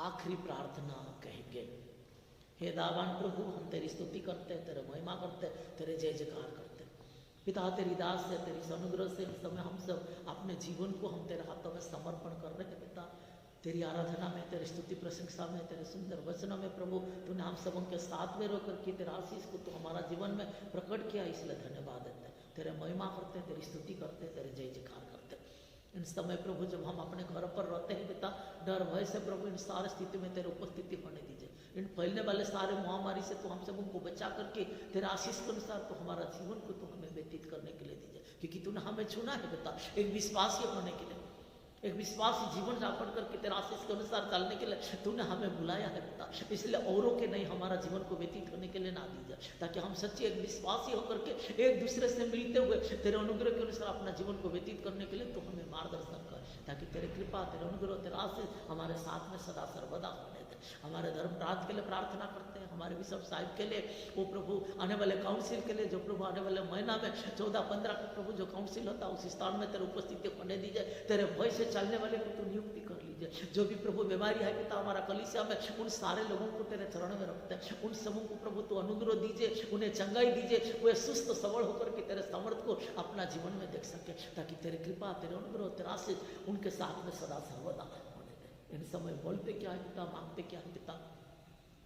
आखिरी प्रार्थना कहेंगे। हे दावान प्रभु, हम तेरी स्तुति करते हैं, तेरे महिमा करते हैं, तेरे जय जयकार करते हैं। पिता, तेरी दास से, तेरी अनुग्रह से इस समय हम सब अपने जीवन को हम तेरे हाथों में समर्पण कर रहे हैं। पिता, तेरी आराधना में, तेरी स्तुति प्रशंसा में, तेरे सुंदर वचनों में प्रभु तूने हम सबों के साथ में रोकर के तेरा आशीष को तो हमारा जीवन में प्रकट किया, इसलिए धन्यवाद देते हैं। तेरे महिमा करते हैं, तेरी स्तुति करते हैं, तेरे जय जयकार करते हैं। इन समय प्रभु जब हम अपने घर पर रहते हैं पिता, डर भय से प्रभु इन सारी स्थिति में तेरे उपस्थिति होने दीजिए। इन फैलने वाले सारे महामारी से तो हम सबों को बचा करके तेरे आशीष के अनुसार तो हमारा जीवन को तो हमें व्यतीत करने के लिए दीजिए, क्योंकि तूने हमें चुना है पिता एक विश्वासी होने के लिए, एक विश्वासी जीवन यापन करके तेरा आशीष के अनुसार चलने के लिए तूने हमें बुलाया है पिता। इसलिए औरों के नहीं हमारा जीवन को व्यतीत होने के लिए ना दीजिए, ताकि हम सच्चे एक विश्वासी होकर के एक दूसरे से मिलते हुए तेरे अनुग्रह के अनुसार अपना जीवन को व्यतीत करने के लिए तो हमें मार्गदर्शन कर, ताकि तेरे कृपा, तेरे अनुग्रह, तेरा आशीष हमारे साथ में सदा सर्वदा होने दे। हमारे धर्मराज के लिए प्रार्थना करते हैं, हमारे बिशप साहिब के लिए, वो प्रभु आने वाले काउंसिल के लिए, जो प्रभु आने वाले महीना में 14-15 का प्रभु जो काउंसिल होता है उस स्थान में तेरे उपस्थिति होने दीजिए। तेरे भय से चलने वाले को तो नियुक्ति कर लीजिए। जो भी प्रभु बीमारी है पिता हमारा कलीसिया में, उन सारे लोगों को तेरे चरण में रखते हैं, उन सबों को प्रभु तो अनुग्रह दीजिए, उन्हें चंगाई दीजिए, वे सुस्त सबल होकर के तेरे सामर्थ को अपना जीवन में देख सके, ताकि तेरे कृपा, तेरे अनुग्रह, तेरा आशीष उनके साथ में सदा सर्वदा होने दे। इन समय बोलते क्या है पिता, मांगते क्या है पिता,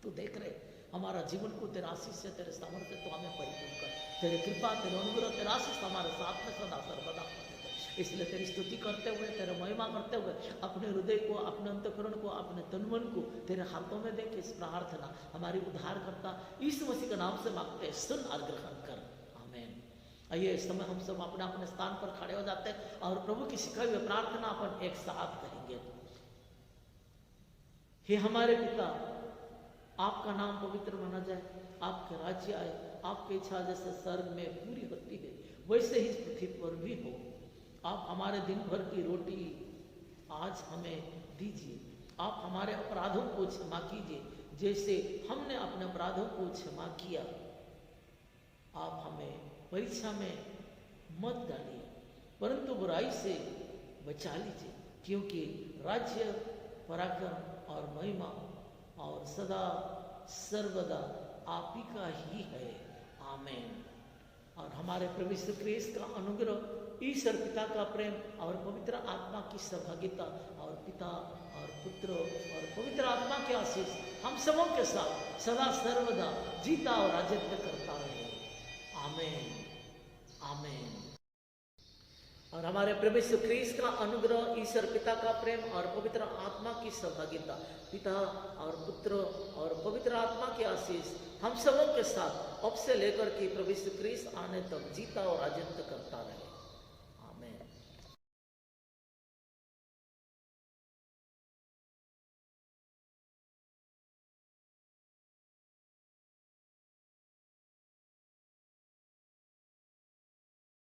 तू देख रहे हमारा जीवन को तेरा आशीष से, तेरे सामर्थ्य तो हमें परिपूर्ण कर। तेरे कृपा, तेरे अनुग्रह, तेरा आशीष हमारे साथ में सदा सर्वदा होने दे। इसलिए तेरी स्तुति करते हुए, तेरे महिमा करते हुए अपने हृदय को, अपने अंतःकरण को, अपने तन-मन को तेरे हाथों में देके इस प्रार्थना हमारी उद्धारकर्ता यीशु मसीह के नाम से मांगते हैं, सुन और ग्रहण कर, आमीन। आइए इस समय हम सब अपने अपने स्थान पर खड़े हो जाते हैं और प्रभु की सिखाई हुई प्रार्थना अपन एक साथ करेंगे। हे हमारे पिता, आपका नाम पवित्र माना जाए, आपके राज्य आए, आपकी इच्छा जैसे स्वर्ग में पूरी होती है वैसे ही इस पृथ्वी पर भी हो। आप हमारे दिन भर की रोटी आज हमें दीजिए। आप हमारे अपराधों को क्षमा कीजिए जैसे हमने अपने अपराधों को क्षमा किया। आप हमें परीक्षा में मत डालिए, परंतु बुराई से बचा लीजिए, क्योंकि राज्य, पराक्रम और महिमा और सदा सर्वदा आप ही का ही है, आमीन। और हमारे प्रभु यीशु ख्रीस्त का अनुग्रह, ईश्वर पिता का प्रेम और पवित्र आत्मा की सहभागिता और पिता और पुत्र और पवित्र आत्मा के आशीष हम सबों के साथ सदा सर्वदा जीता और राजत्व करता रहे, आमीन, आमीन। और हमारे प्रभु यीशु ख्रीस्त का अनुग्रह, ईश्वर पिता का प्रेम और पवित्र आत्मा की सहभागिता, पिता और पुत्र और पवित्र आत्मा के आशीष हम सबों के साथ अब से लेकर के प्रभु यीशु ख्रीस्त आने तक जीता और राजत्व करता रहे।